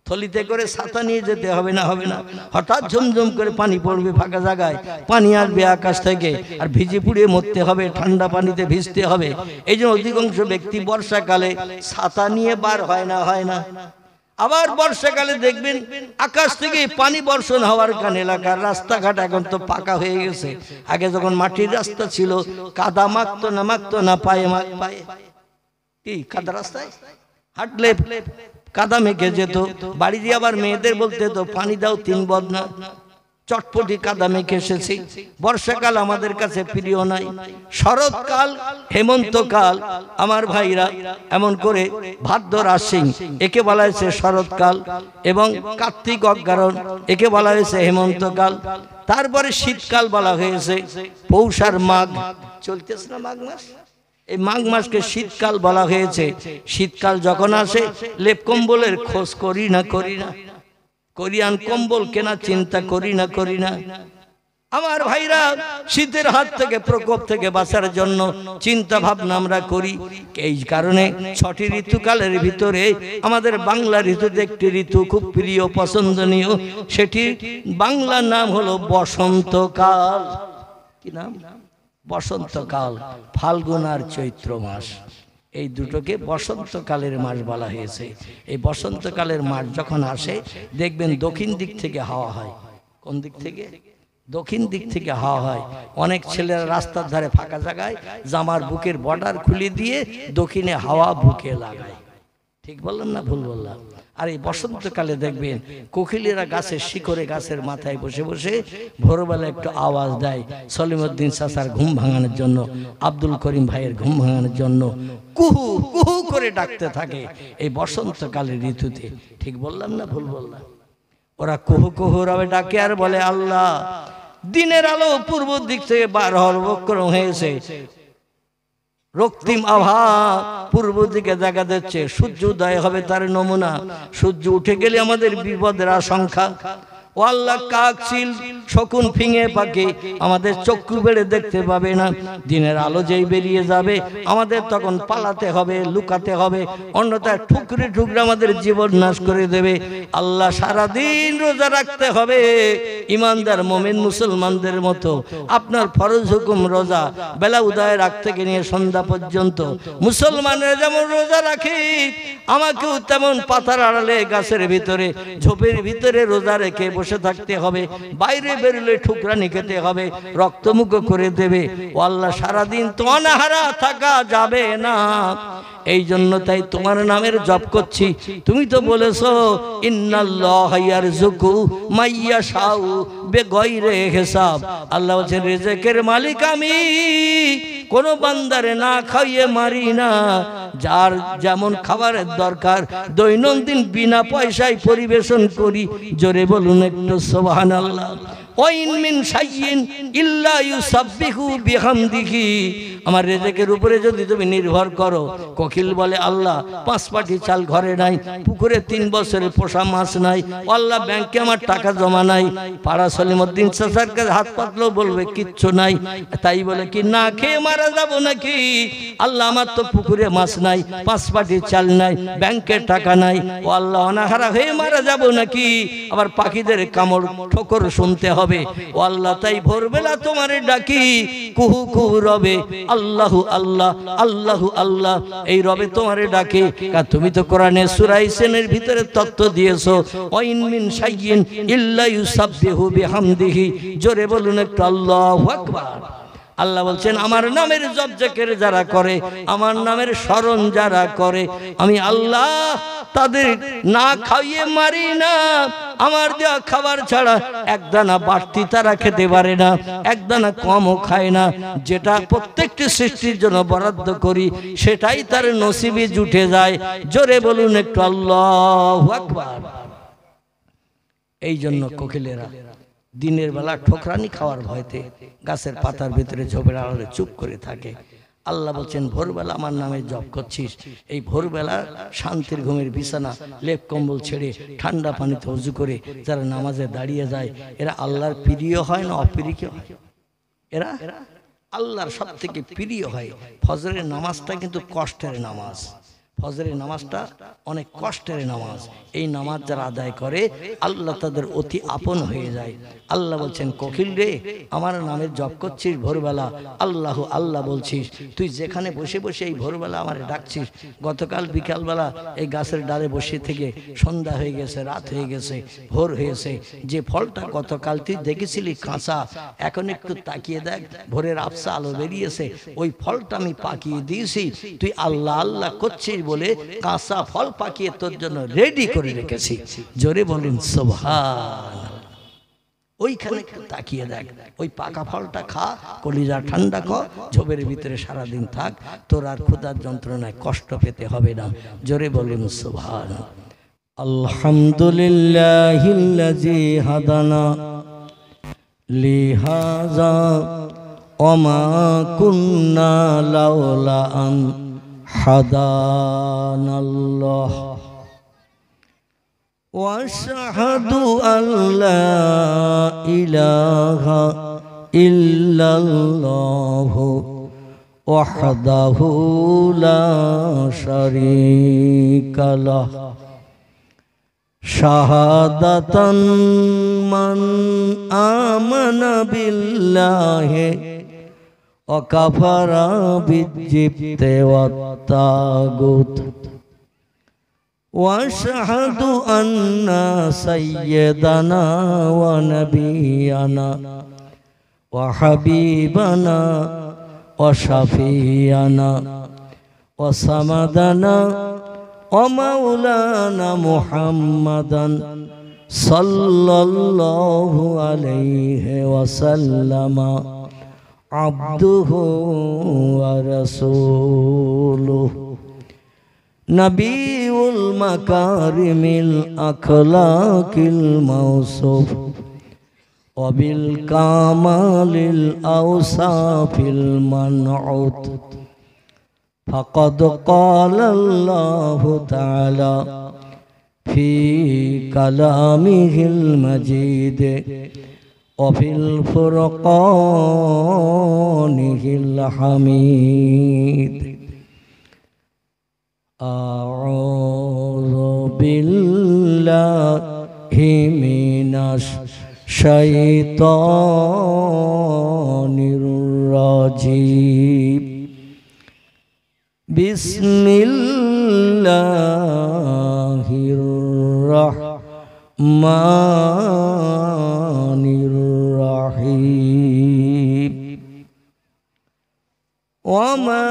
থলিতে করে ছাতা নিয়ে যেতে হবে না? হবে না? হঠাৎ ঝমঝম করে পানি পড়বে ফাঁকা জায়গায়, পানি আসবে আকাশ থেকে, আর ভিজে পুড়িয়ে মরতে হবে, ঠান্ডা পানিতে ভিজতে হবে। এই জন্য অধিকাংশ ব্যক্তি বর্ষাকালে ছাতা নিয়ে বার হয় না? হয় না? আবার বর্ষাকালে দেখবেন আকাশ থেকে পানি বর্ষণ হওয়ার কারণে এলাকার রাস্তাঘাট এখন তো পাকা হয়ে গেছে। আগে যখন মাটির রাস্তা ছিল, কাদা মাখতো না পায়ে পায়ে কি কাদা রাস্তায় হাঁটলে কাদা মেখে যেত। বাড়ি দিয়ে আবার মেয়েদের বলতে তো পানি দাও 3 বদনা, চটপটি কাদা মেখে এসেছি। বর্ষাকাল আমাদের কাছে প্রিয় নাই। শরৎকাল, হেমন্তকাল আমার ভাইরা, এমন করে ভাদ্র আশ্বিন একে বলা হয়েছে শরৎকাল, এবং কার্তিক অগ্রহায়ণ একে বলা হয়েছে হেমন্তকাল। তারপরে শীতকাল বলা হয়েছে পৌষ আর মাঘ, চলতেছে না মাঘ মাস, এই মাঘ মাসকে শীতকাল বলা হয়েছে। শীতকাল যখন আসে লেপ কম্বলের খোঁজ করি না কোরিয়ান কম্বল কেনা চিন্তা করি না আমার ভাইরা। শীতের হাত থেকে, প্রকোপ থেকে বাঁচার জন্য চিন্তা ভাবনা আমরা করি। এই কারণে 6টি ঋতুকালের ভিতরে আমাদের বাংলা ঋতুতে একটি ঋতু খুব প্রিয় পছন্দনীয়, সেটি বাংলা নাম হলো বসন্তকাল। কি নাম? বসন্তকাল। ফাল্গুন আর চৈত্র মাস, এই দুটোকে বসন্তকালের মাস বলা হয়েছে। এই বসন্তকালের মাস যখন আসে দেখবেন দক্ষিণ দিক থেকে হাওয়া হয়। কোন দিক থেকে? দক্ষিণ দিক থেকে হাওয়া হয়। অনেক ছেলেরা রাস্তার ধারে ফাঁকা জায়গায় জামার বুকের বর্ডার খুলে দিয়ে দক্ষিণে হাওয়া বুকে লাগায়। ঠিক বললাম না ভুল বললাম? আর এই বসন্তকালে দেখবেন কোকিলেরা গাছের শিখরে, গাছের মাথায় বসে বসে ভোরবেলা একটু আওয়াজ দেয় সলিমউদ্দিন চাচার ঘুম ভাঙানোর জন্য, আব্দুল করিম ভাইয়ের ঘুম ভাঙানোর জন্য কুহু কুহু করে ডাকতে থাকে এই বসন্তকালের ঋতুতে। ঠিক বললাম না ভুল বললাম? ওরা কুহু কুহু রবে ডাকে আর বলে, আল্লাহ দিনের আলো পূর্ব দিক থেকে বার হওয়ার উপক্রম হয়েছে, রক্তিম আভা পূর্ব দিকে দেখা যাচ্ছে, সূর্য উদয় হবে তার নমুনা। সূর্য উঠে গেলে আমাদের বিপদের আশঙ্কা। ও আল্লাহ কাক চিল শকুন ফিঙে পাখি আমাদের চক্ষু বেড়ে দেখতে পাবে না, দিনের আলো যেই বেরিয়ে যাবে আমাদের তখন পালাতে হবে, লুকাতে হবে, অন্যথায় ঠুকরে ঠুকরে আমাদের জীবন নাশ করে দেবে। আল্লাহ সারাদিন রোজা রাখতে হবে ইমানদার মুমিন মুসলমানদের মতো। আপনার ফরজ হুকুম রোজা, বেলা উদয়ের আগ থেকে নিয়ে সন্ধ্যা পর্যন্ত মুসলমানেরা যেমন রোজা রাখে আমাকেও তেমন পাতার আড়ালে গাছের ভিতরে ঝোপের ভিতরে রোজা রেখে বসে থাকতে হবে, বাইরে বেরোলে ঠুকরানি খেতে হবে, রক্তমুখ করে দেবে। ও আল্লাহ সারাদিন তো অনাহারা থাকা যাবে না, এই জন্য তাই তোমার নামের জপ করছি। তুমি তো বলেছো ইন্নাল্লাহা ইয়ারযুকু মাইয়াশাউ বিগাইরি হিসাব। আল্লাহ বলেন রিজিকের মালিক আমি, কোন বান্দারে না খাইয়ে মারি না। যার যেমন খাবারের দরকার দৈনন্দিন বিনা পয়সায় পরিবেশন করি। জোরে বলুন একটু সুবহানাল্লাহ। ওয়াইন মিন শাইইন ইল্লা ইউসাব্বিহু বিহামদিহি। আমার রিজিকের উপরে যদি তুমি নির্ভর করো, কোকিল বলে আল্লাহ 5 পাটি চাল ঘরে নাই, পুকুরে 3 বছরের পোষা মাছ নাই, আল্লাহ ব্যাংকে আমার টাকা জমা নাই, পাড়া সলিমউদ্দিন চাচার কাছে হাত পাতলেও বলবে কিচ্ছু নাই। তাই বলে কি না খেয়ে মারা যাব নাকি? আল্লাহ আমার তো পুকুরে মাছ নাই, 5 পাটি চাল নাই, ব্যাংকে টাকা নাই, ও আল্লাহ অনাহারা হয়ে মারা যাব নাকি? আবার পাখিদের কামড় ঠোকর শুনতে হবে। ও আল্লাহ তাই ভোরবেলা তোমারে ডাকি, কুহু কুহু রবে আল্লাহু আল্লাহ আল্লাহু আল্লাহ, এই রবে তোমারে ডাকে। তুমি তো কোরআনে সূরা ইয়াসিনের ভিতরে তত্ত্ব দিয়েছো ওয়াইন মিন শাইইন ইল্লা ইউসাব্বিহু বিহামদিহি। জোরে বলুন একটু আল্লাহু আকবার। আল্লাহ বলছেন আমার নামের জপ জিকির যারা করে, আমার নামের স্মরণ যারা করে, আমি আল্লাহ তাদের না খাইয়ে মারি না। আমার দেওয়া খাবার ছাড়া একদানা বাড়তি তারা খেতে পারে না, একদানা কমও খায় না। যেটা প্রত্যেকটি সৃষ্টির জন্য বরাদ্দ করি সেটাই তার নসিবে জুটে যায়। জোরে বলুন একটু আল্লাহু আকবার। এই জন্য কোকিলেরা দিনের বেলা ঠোকরানি খাওয়ার ভয়তে গাছের পাতার ভিতরে ঝোপের আড়ালে চুপ করে থাকে। আল্লাহ বলছেন ভোরবেলা আমার নামে জপ করছিস, এই ভোরবেলা শান্তির ঘুমের বিছানা লেপ কম্বল ছেড়ে ঠান্ডা পানিতে ওযু করে যারা নামাজে দাঁড়িয়ে যায়, এরা আল্লাহর প্রিয় হয় না অপ্রিয় হয়? এরা আল্লাহর সব থেকে প্রিয় হয়। ফজরের নামাজটা কিন্তু কষ্টের নামাজ, ফজরের নামাজটা অনেক কষ্টের নামাজ। এই নামাজ যারা আদায় করে আল্লাহ তাদের অতি আপন হয়ে যায়। আল্লাহ বলছেন কোকিল রে আমার নামে জপ করছিস ভোরবেলা, আল্লাহ আল্লাহ বলছিস, তুই যেখানে বসে বসে এই ভোরবেলা আমার ডাকছিস। গতকাল বিকালবেলা এই গাছের ডালে বসে থেকে সন্ধ্যা হয়ে গেছে, রাত হয়ে গেছে, ভোর হয়েছে। যে ফলটা গতকাল তুই দেখেছিলি কাঁচা, এখন একটু তাকিয়ে দেখ ভোরের আবসা আলো বেরিয়েছে, ওই ফলটা আমি পাকিয়ে দিয়েছি। তুই আল্লাহ আল্লাহ করছিস বলে কাঁচা ফল পাকিয়ে তোর জন্য রেডি করে রেখেছি। জোরে বলুন সুবহানাল্লাহ। ওইখানে তাকিয়ে দেখ, ওই পাকা ফলটা খা, কলিজা ঠান্ডা কর, ঝোপের ভিতরে সারাদিন থাক, তোর আর ক্ষুধার যন্ত্রণায় কষ্ট পেতে হবে না। জোরে বলুন সুবহানাল্লাহ। আলহামদুলিল্লাহিল্লাযী হাদানা লিহাযা ওয়া মা কুন্না লাউলা আন হাদানাল্লাহ ওয়াশহাদু আল্লা ইলাহা ইল্লাল্লাহু ওয়াহদাহু লা শারীকা লাহ শাহাদাতান মান আমানা বিল্লাহি ওয়া কাফারা বিজ্জিবতি ওয়াত তাগুত ওয়াশহাদু আন্না সাইয়্যিদানা ওয়া নাবিয়ানা ওয়া হাবিবানা ওয়া শাফিয়ানা ওয়া সামাদানা ওয়া মাওলানা মুহাম্মাদান সাল্লাল্লাহু আলাইহি ওয়া সাল্লামা আবদুহু ওয়া রাসূলুহু নবিউল মাকারিমিল আখলাকিল মাওসুফ ওয়া বিল কামালিল আওসাফিল মানউত ফাকাদ ক্বালা আল্লাহু তাআলা في كلامه المجيد وفي الفرقانه الحميد أعوذ بالله من الشيطان الرجيم بسم الله الرحمن الرحيم وما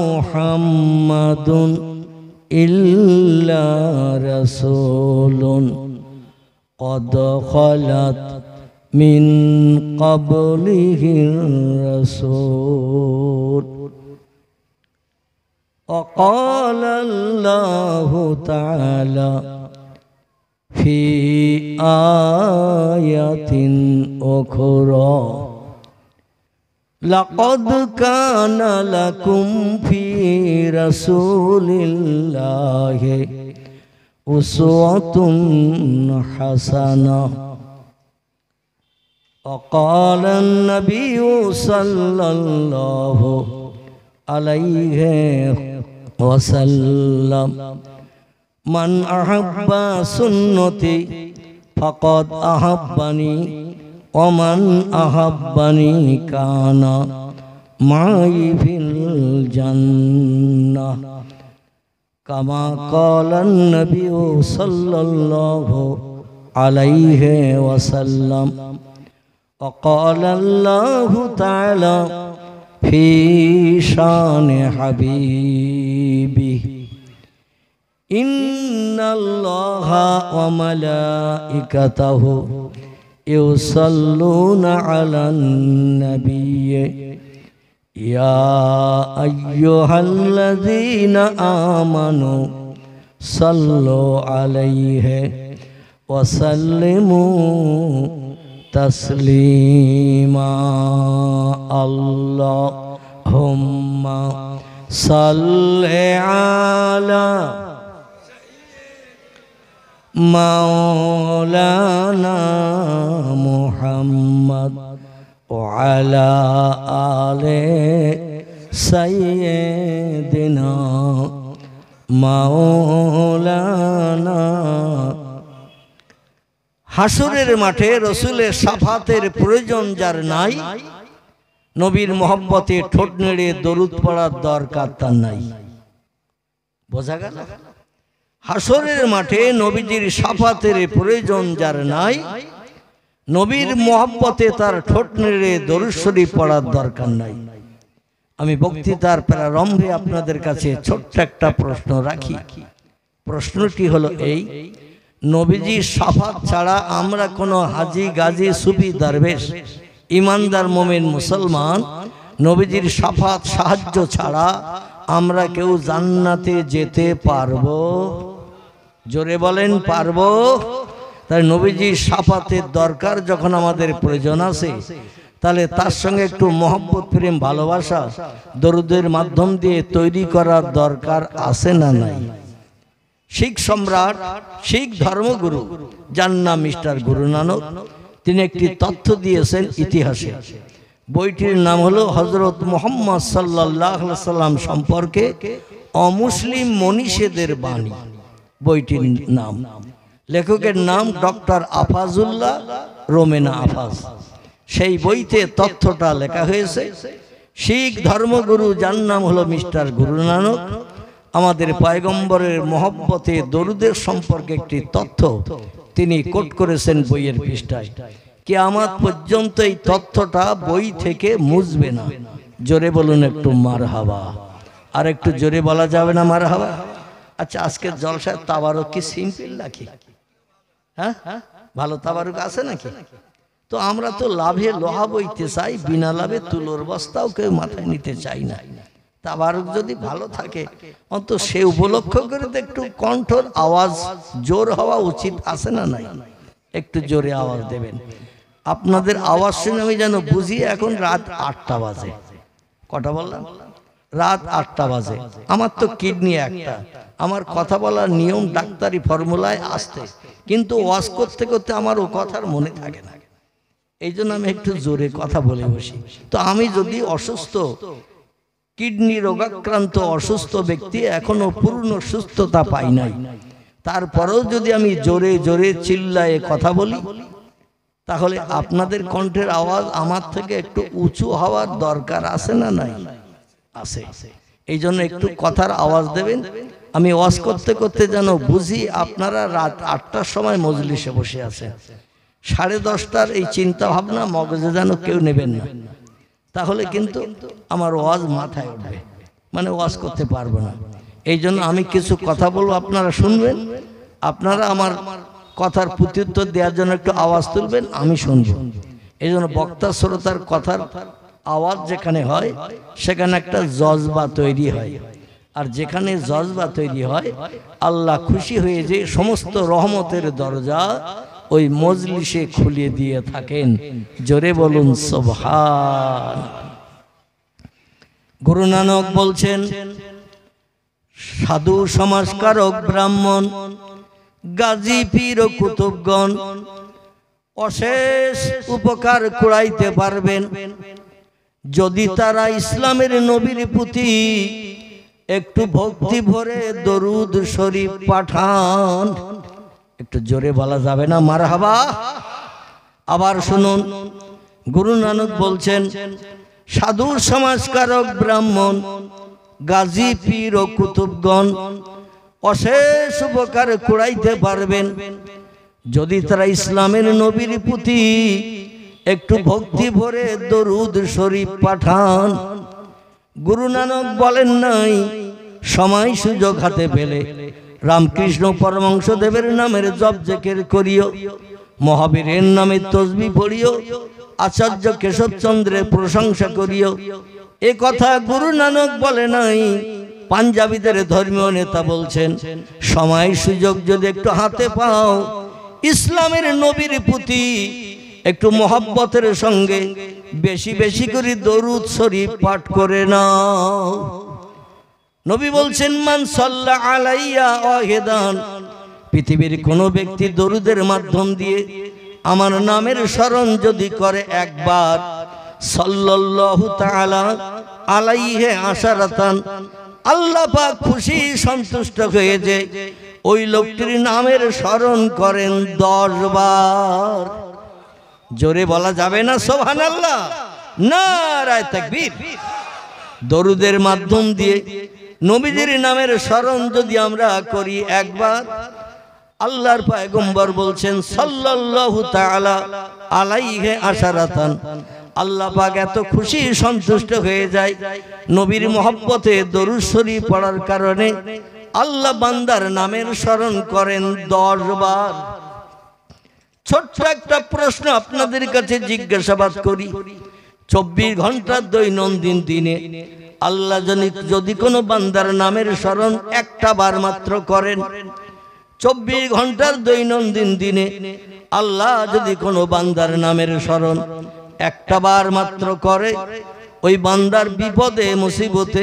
محمد إلا رسول قد خلت من قبله الرسول وقال الله تعالى في آية أخرى لقد كان لكم في رسول الله أسوة حسنة وقال النبي صلى الله عليه وسلم من أحب سنتي فقد أحبني ومن أحبني كان معي في الجنة كما قال النبي صلى الله عليه وسلم وقال الله تعالى في شان حبيبه إن الله وملائكته يصلون على النبي يا أيها الذين آمنوا صلوا عليه وسلموا تسليما اللهم صل على مولانا محمد وعلى آل سيدنا مولانا হাসরের মাঠে রসুলের শাফাতের প্রয়োজন যার নাই নবীর মহব্বতে ঠোঁট নেড়ে দরুদ পড়ার দরকার তার নাই বোঝা গেল হাসরের মাঠে নবীজির শাফাতের প্রয়োজন যার নাই নবীর মহব্বতে তার ঠোঁট নেড়ে দরুদ শরীফ পড়ার দরকার নাই আমি বক্তৃতার প্রারম্ভে আপনাদের কাছে ছোট্ট একটা প্রশ্ন রাখি প্রশ্নটি হলো এই নবীজির শাফাত ছাড়া আমরা কোনো হাজি গাজী সুফি দরবেশ ইমানদার মুমিন মুসলমান নবীজির শাফাত সাহায্য ছাড়া আমরা কেউ জান্নাতে যেতে পারবো জোরে বলেন পারবো তাই নবীজির শাফাতের দরকার যখন আমাদের প্রয়োজন আছে তাহলে তার সঙ্গে একটু মহব্বত প্রেম ভালোবাসা দরুদের মাধ্যম দিয়ে তৈরি করার দরকার আছে না নাই শিখ সম্রাট শিখ ধর্মগুরু যার নাম মিস্টার গুরু নানক তিনি একটি তথ্য দিয়েছেন ইতিহাসে বইটির নাম হলো হযরত মুহাম্মদ সাল্লাল্লাহু আলাইহি সাল্লাম সম্পর্কে অমুসলিম মনীষীদের বাণী বইটির নাম লেখকের নাম ডক্টর আফাজুল্লাহ রোমেনা আফাজ সেই বইতে তথ্যটা লেখা হয়েছে শিখ ধর্মগুরু যার নাম হলো মিস্টার গুরু নানক আমাদের পয়গম্বরের মহব্বতে দরুদের সম্পর্কে একটি তথ্য তিনি কোট করেছেন বইয়ের পৃষ্ঠায় কিয়ামত পর্যন্ত এই তথ্যটা বই থেকে মুছবে না জোরে বলুন একটু মারহাবা আর একটু জোরে বলা যাবে না মারহাবা আচ্ছা আজকের জলসায় তাবারক কি সিম্পল নাকি হ্যাঁ ভালো তাবারক আছে নাকি তো আমরা তো লাভে লোহা বইতে চাই বিনা লাভে তুলোর বস্তাও কেউ মাথায় নিতে চাই না তাবারক যদি ভালো থাকে অন্ত সে উপলক্ষ করে তো একটু কণ্ঠর আওয়াজ জোর হওয়া উচিত আছে না নাই একটু জোরে আওয়াজ দেবেন আপনাদের আওয়াজ শুনে আমি যেন বুঝি এখন রাত 8টা বাজে কটা বললাম রাত 8টা বাজে আমার তো কিডনি একটা আমার কথা বলার নিয়ম ডাক্তারি ফর্মুলায় আসতে, কিন্তু ওয়াজ করতে করতে আমার ও কথার মনে থাকে না, এই জন্য আমি একটু জোরে কথা বলে বসি। তো আমি যদি অসুস্থ, কিডনি রোগাক্রান্ত অসুস্থ ব্যক্তি, এখনো পূর্ণ সুস্থতা পাই নাই, তারপরেও যদি আমি জোরে জোরে চিল্লায়ে কথা বলি, তাহলে আপনাদের কণ্ঠের আওয়াজ আমার থেকে একটু উঁচু হওয়ার দরকার আছে না নাই? আছে। এই জন্য একটু কথার আওয়াজ দেবেন। আমি ওয়াজ করতে করতে যেন বুঝি আপনারা রাত 8টার সময় মজলিসে বসে আছেন, 10:30টার এই চিন্তা ভাবনা মগজে যেন কেউ নেবেন না, তাহলে কিন্তু আমার ওয়াজ মাথায় উঠবে, মানে ওয়াজ করতে পারবো না। এই জন্য আমি কিছু কথা বলবো, আপনারা শুনবেন, আপনারা আমার কথার প্রত্যুত্তর দেওয়ার জন্য একটু আওয়াজ তুলবেন, আমি শুনবো। এই জন্য বক্তা শ্রোতার কথার আওয়াজ যেখানে হয় সেখানে একটা জজবা তৈরি হয়, আর যেখানে জজবা তৈরি হয় আল্লাহ খুশি হয়ে যে সমস্ত রহমতের দরজা ওই মজলিসে খুলে দিয়ে থাকেন। জোরে বলুন সুবহান। গুরু নানক বলছেন, সাধু সমাজকারক ব্রাহ্মণ গাজী পীর ও কুতুবগণ অশেষ উপকার কুড়াইতে পারবেন যদি তারা ইসলামের নবীর প্রতি একটু ভক্তি ভরে দরুদ শরীফ পাঠান। একটু জোরে বলা যাবে না মারহাবা? আবার শুনুন, গুরু নানক বলছেন, সাধু সমাজকারক ব্রাহ্মণ গাজী পীর ও কুতুবগণ অশেষ উপকার কুড়াইতে পারবেন যদি তারা ইসলামের নবীর প্রতি একটু ভক্তি ভরে দরুদ শরীফ পাঠান। গুরু নানক বলেন নাই সময় সুযোগ হাতে পেলে রামকৃষ্ণ পরমহংসদেবের নামের জপ জিকির করিও, মহাবীরের নামে তসবিহ পড়িও, আচার্য কেশবচন্দ্রের প্রশংসা করিও। এ কথা গুরু নানক বলে নাই। পাঞ্জাবিদের ধর্মীয় নেতা বলছেন, সময় সুযোগ যদি একটু হাতে পাও, ইসলামের নবীর প্রতি একটু মহব্বতের সঙ্গে বেশি বেশি করে দরুদ শরীফ পাঠ করে নাও। নবী বলছেন, মান সাল্লা আলাইয়া ওয়াহিদান, পৃথিবীর কোন ব্যক্তি দরুদের মাধ্যম দিয়ে আমার নামের স্মরণ যদি করে একবার, সাল্লাল্লাহু তাআলা আলাইহি আশারাতান, আল্লাহ পাক খুশি সন্তুষ্ট হয়ে যে ওই লোকটির নামের স্মরণ করেন 10 বার। জোরে বলা যাবে না সুবহানাল্লাহ? নারায়ে তাকবীর। দরুদের মাধ্যম দিয়ে নবীজির নামের স্মরণ যদি আমরা করি একবার, আল্লাহর পয়গম্বর বলছেন সাল্লাল্লাহু তাআলা আলাইহি আশারাতান, আল্লাহ পাক এত খুশি সন্তুষ্ট হয়ে যায় নবীর মহব্বতে দরুদ শরীফ পড়ার কারণে, আল্লাহ বান্দার নামের স্মরণ করেন 10 বার। ছোট্ট একটা প্রশ্ন আপনাদের কাছে জিজ্ঞাসাবাদ করি, 24 ঘন্টার দৈনন্দিন দিনে আল্লাহ যদি কোনো বান্দার নামের স্মরণ একটা বার মাত্র করেন, 24 ঘন্টার দৈনন্দিন দিনে আল্লাহ যদি কোনো বান্দার নামের স্মরণ একটা বার মাত্র করে, ওই বান্দার বিপদে মুসিবতে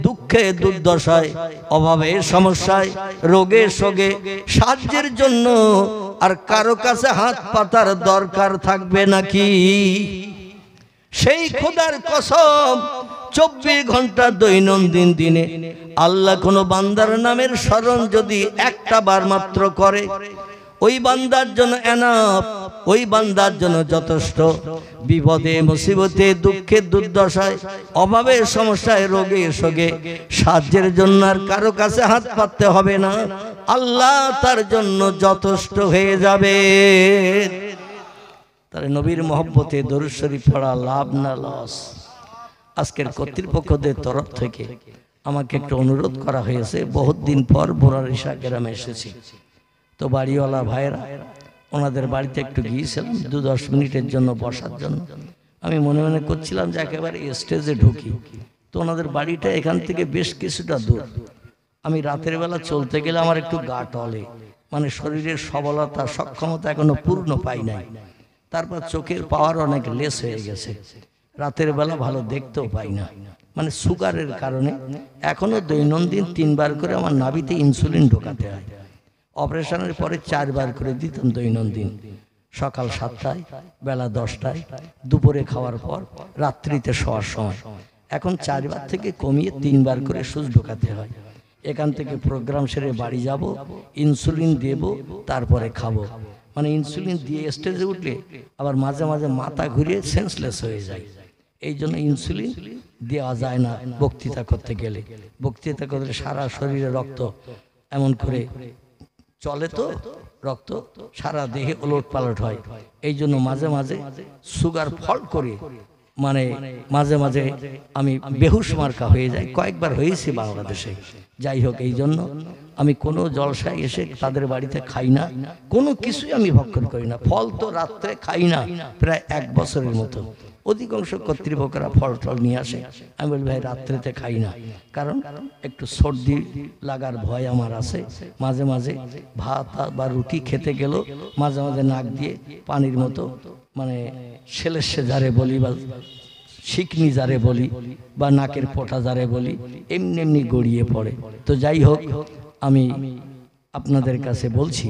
দুঃখে দুর্দশায় অভাবে সমস্যায় রোগে শোকে সাহায্যের জন্য আর কারো কাছে হাত পাতার দরকার থাকবে নাকি? সেই খোদার কসম, 24 ঘন্টা দৈনন্দিন দিনে আল্লাহ কোনো বান্দার নামের স্মরণ যদি একটা বার মাত্র করে, ওই বান্দার জন্য এনাফ, ওই বান্দার জন্য যথেষ্ট। বিপদে মুসিবতে দুঃখে দুর্দশায় অভাবে সমস্যায় রোগে শোকে সাহায্যের জন্য আর কারো কাছে হাত পাততে হবে না, আল্লাহ তার জন্য যথেষ্ট হয়ে যাবে। তাহলে নবীর মহব্বতে দরুদ শরীফ পড়া লাভ না লস? আজকের কর্তৃপক্ষদের তরফ থেকে আমাকে একটু অনুরোধ করা হয়েছে, বহুত দিন পর বোরারিশা গ্রামে এসেছি, তো বাড়িওয়ালা ভাইরা ওনাদের বাড়িতে একটু গিয়েছিলাম 2-10 মিনিটের জন্য বসার জন্য। আমি মনে মনে করছিলাম যে একেবারে স্টেজে ঢুকি, তো ওনাদের বাড়িটা এখান থেকে বেশ কিছুটা দূর। আমি রাতের বেলা চলতে গেলে আমার একটু গা টলে, মানে শরীরের সবলতা সক্ষমতা এখনো পূর্ণ পাই নাই। তারপর চোখের পাওয়ার অনেক লেস হয়ে গেছে, রাতের বেলা ভালো দেখতেও পাই না। মানে সুগারের কারণে এখনো দৈনন্দিন 3 বার করে আমার নাভিতে ইনসুলিন ঢোকাতে হয়। অপারেশনের পরে 4 বার করে দিতাম দৈনন্দিন, সকাল 7টায়, বেলা 10টায়, দুপুরে খাওয়ার পর, রাত্রিতে শোয়ার সময়। এখন 4 বার থেকে কমিয়ে 3 বার করে সুচ ঢোকাতে হয়। এখান থেকে প্রোগ্রাম সেরে বাড়ি যাব, ইনসুলিন দেব, তারপরে খাবো। মানে ইনসুলিন দিয়ে স্টেজে উঠলে আবার মাঝে মাঝে মাথা ঘুরিয়ে সেন্সলেস হয়ে যায়। এই জন্য ইনসুলিন দেওয়া যায় না বক্তৃতা করতে গেলে। বক্তৃতা করলে সারা শরীরে রক্ত এমন করে চলে, তো রক্ত সারা দেহে ওলট পালট হয়। এই জন্য মাঝে মাঝে সুগার ফল্ট করে মানে মাঝে মাঝে আমি বেহুশ মার্কা হয়ে যাই। কয়েকবার হয়েছি বাংলাদেশে। যাই হোক, এই জন্য আমি কোনো জলসায় এসে তাদের বাড়িতে খাই না, কোনো কিছুই আমি ভক্ষণ করি না। ফল তো রাত্রে খাই না প্রায় 1 বছরের মতো। অধিকাংশ কর্তৃপক্ষরা ফল টল নিয়ে আসে, আমি বলি ভাই রাত্রেতে খাই না, কারণ একটু সর্দি লাগার ভয় আমার আছে। মাঝে মাঝে ভাত বা রুটি খেতে গেল মাঝে মাঝে নাক দিয়ে পানির মতো মানে সেলেসে যারে বলি বা শিকনি যারে বলি বা নাকের পোটা যারে বলি এমনি এমনি গড়িয়ে পড়ে। তো যাই হোক, আমি আপনাদের কাছে বলছি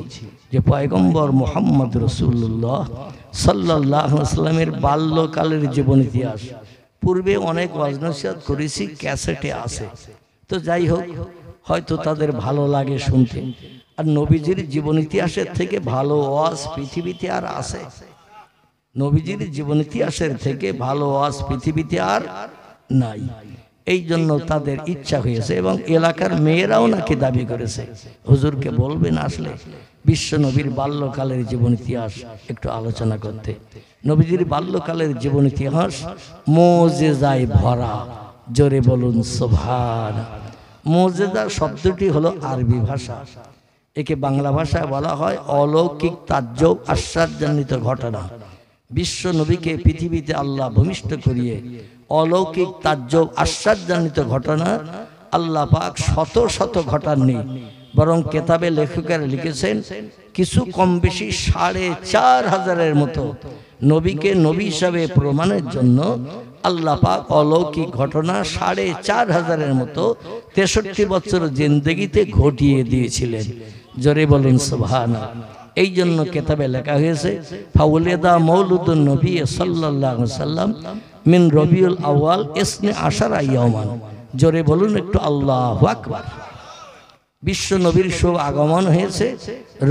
যে পয়গম্বর মুহাম্মদ রাসূলুল্লাহ সাল্লাল্লাহু আলাইহি ওয়াসাল্লামের বাল্যকালের জীবন ইতিহাস পূর্বে অনেক ওয়াজ নসিহত করেছি, ক্যাসেটে আছে। তো যাই হোক, হয়তো তাদের ভালো লাগে শুনতে। আর নবীজির জীবন ইতিহাসের থেকে ভালো ওয়াজ পৃথিবীতে আর আছে? নবীজির জীবন ইতিহাসের থেকে ভালো ওয়াজ পৃথিবীতে আর নাই। এই জন্য তাদের ইচ্ছা হয়েছে এবং এলাকার মেয়েরাও নাকি দাবি করেছে হুজুরকে বলবেন আসলে বিশ্ব নবীর বাল্যকালের জীবন ইতিহাস একটু আলোচনা করতে। নবীজির বাল্যকালের জীবন ইতিহাস মুজিজায় ভরা। জোরে বলুন সুবহান। মুজিজা শব্দটি হলো আরবি ভাষা, একে বাংলা ভাষায় বলা হয় অলৌকিক তাজ্জব আশ্চর্যান্বিত ঘটনা। বিশ্ব নবীকে পৃথিবীতে আল্লাহ ভূমিষ্ঠ করিয়ে অলৌকিক তাজ্জব আশ্চর্যান্বিত ঘটনা আল্লাহ পাক শত শত ঘটাননি, বরং কেতাবে লেখকেরা লিখেছেন কিছু কম বেশি 4500-এর মতো নবীকে নবী হিসাবে প্রমাণের জন্য আল্লাহ পাক অলৌকিক ঘটনা 4500-এর মতো 63 বছর জিন্দেগিতে ঘটিয়ে দিয়েছিলেন। জোরে বলুন সুবহানাল্লাহ। এই জন্য কেতাবে লেখা হয়েছে ফাউলেদা মৌলুদুন নবী সাল্লাল্লাহু আলাইহি ওয়াসাল্লাম মিন রবিউল আউয়াল ইসনে আশারা ইয়াওমান। জোরে বলুন একটু আল্লাহু আকবার। বিশ্ব নবীর শুভ আগমন হয়েছে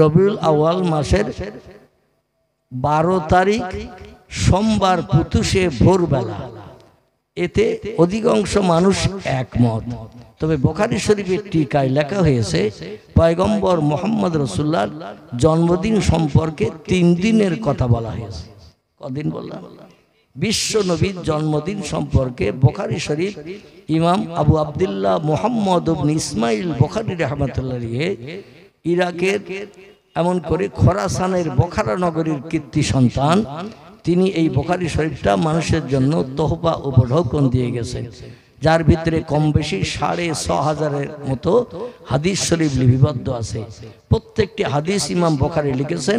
রবিউল আউয়াল মাসের 12 তারিখ সোমবার পুতুষে ভোরবেলা। এতে অধিকাংশ মানুষ একমত। তবে বুখারী শরীফের টিকায় লেখা হয়েছে পয়গম্বর মুহাম্মদ রাসূলুল্লাহর জন্মদিন সম্পর্কে 3 দিনের কথা বলা হয়েছে। কদিন বললাম? বিশ্ব নবীর জন্মদিন সম্পর্কে বুখারী শরীফ ইমাম আবু আব্দুল্লাহ মুহাম্মদ ইবনে ইসমাইল বুখারী রাহমাতুল্লাহ আলাইহি ইরাকের এমন করে খোরাসানের বোখারা নগরীর কীর্তি সন্তান, তিনি এই বুখারী শরীফটা মানুষের জন্য তোহফা উপঢৌকন দিয়ে গেছেন, যার ভিতরে কম বেশি 6500-এর মতো হাদিস শরীফ লিপিবদ্ধ আছে। প্রত্যেকটি হাদিস ইমাম বুখারী লিখেছেন।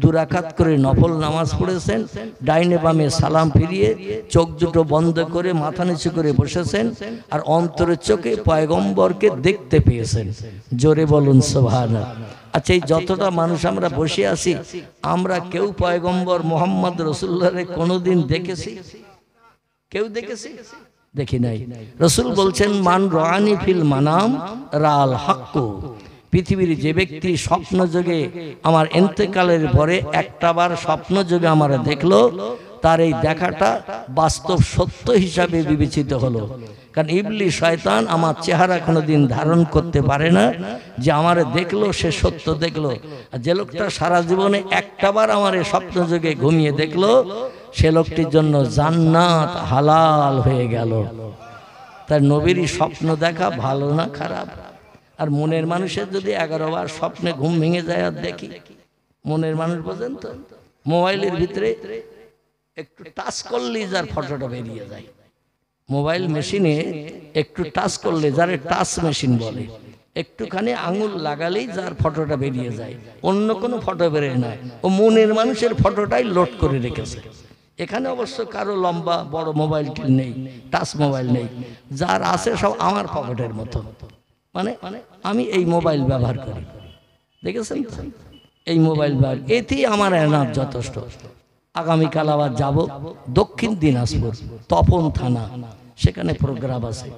2 রাকাত করে নফল নামাজ পড়েছেন, ডাইনে বামে সালাম ফিরিয়ে চোখ দুটো বন্ধ করে মাথা নিচু করে বসেছেন, আর অন্তরের চোখে পয়গম্বরকে দেখতে পেয়েছেন। জোরে বলুন সুবহানাল্লাহ। আচ্ছা, এই যতটা মানুষ আমরা বসে আছি, আমরা কেউ পয়গম্বর মুহাম্মদ রাসূলুল্লাহকে কোনোদিন দেখেছি? কেউ দেখেছি? দেখি নাই। রাসূল বলছেন মান রাআনি ফিল মানাম রাল হক। পৃথিবীর যে ব্যক্তি স্বপ্ন যোগে আমার ইন্তেকালের পরে একটাবার স্বপ্ন যোগে আমার দেখলো, তার এই দেখাটা বাস্তব সত্য হিসাবে বিবেচিত হলো। কারণ ইবলিস শয়তান আমার চেহারা কোনোদিন ধারণ করতে পারে না যে আমার দেখলো সে সত্য দেখলো। আর যে লোকটা সারা জীবনে একটাবার আমার স্বপ্ন যোগে ঘুমিয়ে দেখলো, সে লোকটির জন্য জান্নাত হালাল হয়ে গেল। তার নবীর স্বপ্ন দেখা ভালো না খারাপ? আর মনের মানুষের যদি 11 বার স্বপ্নে ঘুম ভেঙে যায়, আর দেখি মনের মানুষ বোঝেন তো, মোবাইলের ভিতরে একটু টাচ করলেই যার ফটোটা বেরিয়ে যায়। মোবাইল মেশিনে একটু টাচ করলে, যারে টাচ মেশিন বলে, একটুখানি আঙুল লাগালেই যার ফটোটা বেরিয়ে যায়, অন্য কোনো ফটো বেরোয় না। ও মনের মানুষের ফটোটাই লোড করে রেখেছে। এখানে অবশ্য কারো লম্বা বড় মোবাইল নেই, টাচ মোবাইল নেই, যার আছে সব আমার পকেটের মতো। মানে আমি এই মোবাইল ব্যবহার করি, দেখেছেন তো? এই মোবাইল ব্যবহার, এতেই আমার এনাফ যথেষ্ট। আগামীকাল আবার যাব দক্ষিণ দিনাজপুর তপন থানা, সেখানে প্রোগ্রাম আছে।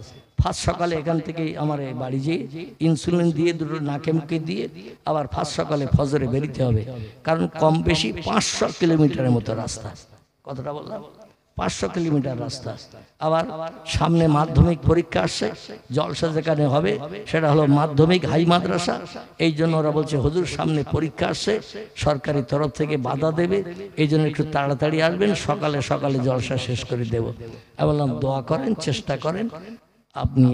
ফার্স্ট সকালে এখান থেকেই আমার বাড়ি যেয়ে ইনসুলিন দিয়ে দুটো নাকে মুখে দিয়ে আবার ফার্স্ট সকালে ফজরে বেরিতে হবে, কারণ কম বেশি 500 কিলোমিটারের মতো রাস্তা। কতটা বললাম? 500 কিলোমিটার রাস্তা। আবার সামনে মাধ্যমিক পরীক্ষা আসছে, জলসা যেখানে হবে সেটা হলো মাধ্যমিক হাই মাদ্রাসা। এই জন্য ওরা বলছে হুজুর সামনে পরীক্ষা আসছে, সরকারি তরফ থেকে বাধা দেবে, এই জন্য একটু তাড়াতাড়ি আসবেন, সকালে সকালে জলসা শেষ করে দেব। আমি বললাম দোয়া করেন, চেষ্টা করেন, আপনি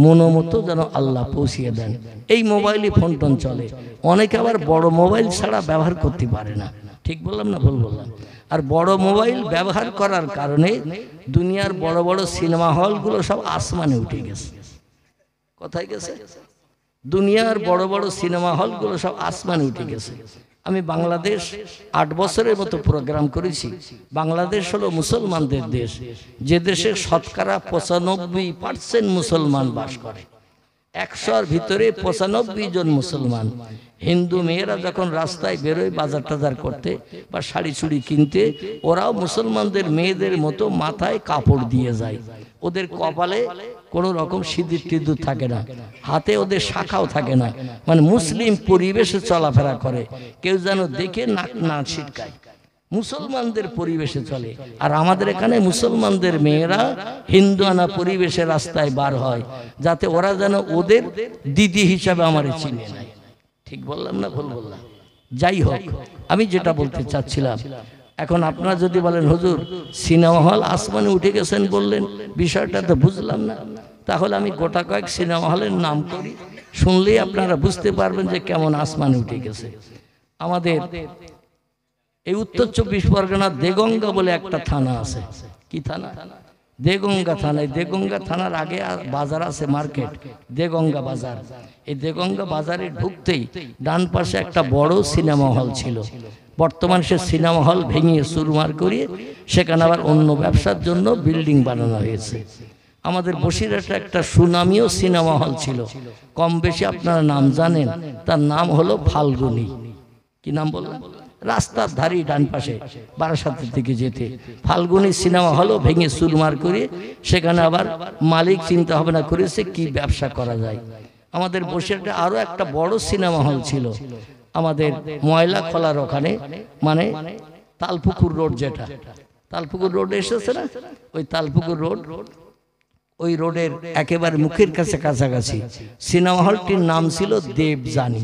মনোমতো যেন আল্লাহ পৌঁছিয়ে দেন। এই মোবাইলে ফোন টোন চলে, অনেকে আবার বড় মোবাইল ছাড়া ব্যবহার করতে পারে না। ঠিক বললাম না ভুল বললাম? আর বড় মোবাইল ব্যবহার করার কারণে দুনিয়ার বড় বড় সিনেমা হলগুলো সব আসমানে উঠে গেছে। কোথায় গেছে? দুনিয়ার বড় বড় সিনেমা হলগুলো সব আসমানে উঠে গেছে। আমি বাংলাদেশ 8 বছরের মতো প্রোগ্রাম করেছি। বাংলাদেশ হলো মুসলমানদের দেশ, যে দেশে শতকরা 95% মুসলমান বাস করে। 100-র ভিতরে 95 জন মুসলমান। হিন্দু মেয়েরা যখন রাস্তায় বেরোয় বাজার টাজার করতে বা শাড়ি চুড়ি কিনতে, ওরাও মুসলমানদের মেয়েদের মতো মাথায় কাপড় দিয়ে যায়। ওদের কপালে কোনো রকম সিঁদুর টিঁদুর থাকে না, হাতে ওদের শাখাও থাকে না, মানে মুসলিম পরিবেশে চলাফেরা করে, কেউ যেন দেখে নাক না ছিটকায়। মুসলমানদের পরিবেশে চলে। আর আমাদের এখানে মুসলমানদের মেয়েরা হিন্দুয়ানা পরিবেশে রাস্তায় বার হয়, যাতে ওরা যেন ওদের দিদি হিসাবে আমার চিনে নেয়। ঠিক বললাম না ভুল বললাম? যাই হোক, আমি যেটা বলতে চাচ্ছিলাম, এখন আপনারা যদি বলেন হুজুর সিনেমা হল আসমানে উঠে গেছেন বললেন, বিষয়টা তো বুঝলাম না। তাহলে আমি গোটা কয়েক সিনেমা হলের নাম করি, শুনলেই আপনারা বুঝতে পারবেন যে কেমন আসমানে উঠে গেছে। আমাদের এই উত্তর 24 পরগনা দেগঙ্গা বলে একটা থানা আছে। কি থানা? দেগঙ্গা থানা। এই দেগঙ্গা থানার আগে বাজার আছে, মার্কেট, দেগঙ্গা বাজার। এই দেগঙ্গা বাজারে ঢুকতেই ডান পাশে একটা বড় সিনেমা হল ছিল। বর্তমান সে সিনেমা হল ভেঙে চুরমার করিয়ে সেখানে আবার অন্য ব্যবসার জন্য বিল্ডিং বানানো হয়েছে। আমাদের বসিরহাটে একটা সুনামীয় সিনেমা হল ছিল, কম বেশি আপনারা নাম জানেন, তার নাম হলো ফাল্গুনী। কি নাম বললাম? রাস্তার ধারি ডান পাশে বারাসাতের দিকে যেতে ফাল্গুনী সিনেমা হলও ভেঙে চুরমার করে সেখানে আবার মালিক চিন্তা ভাবনা করেছে কি ব্যবসা করা যায়। আমাদের বসিরহাটে আরো একটা বড় সিনেমা হল ছিল, আমাদের ময়লা খোলার ওখানে, মানে তালপুকুর রোড, যেটা তালপুকুর রোড এসেছে না, ওই তালপুকুর রোড, ওই রোডের একেবারে মুখের কাছে কাছাকাছি সিনেমা হলটির নাম ছিল দেবযানী।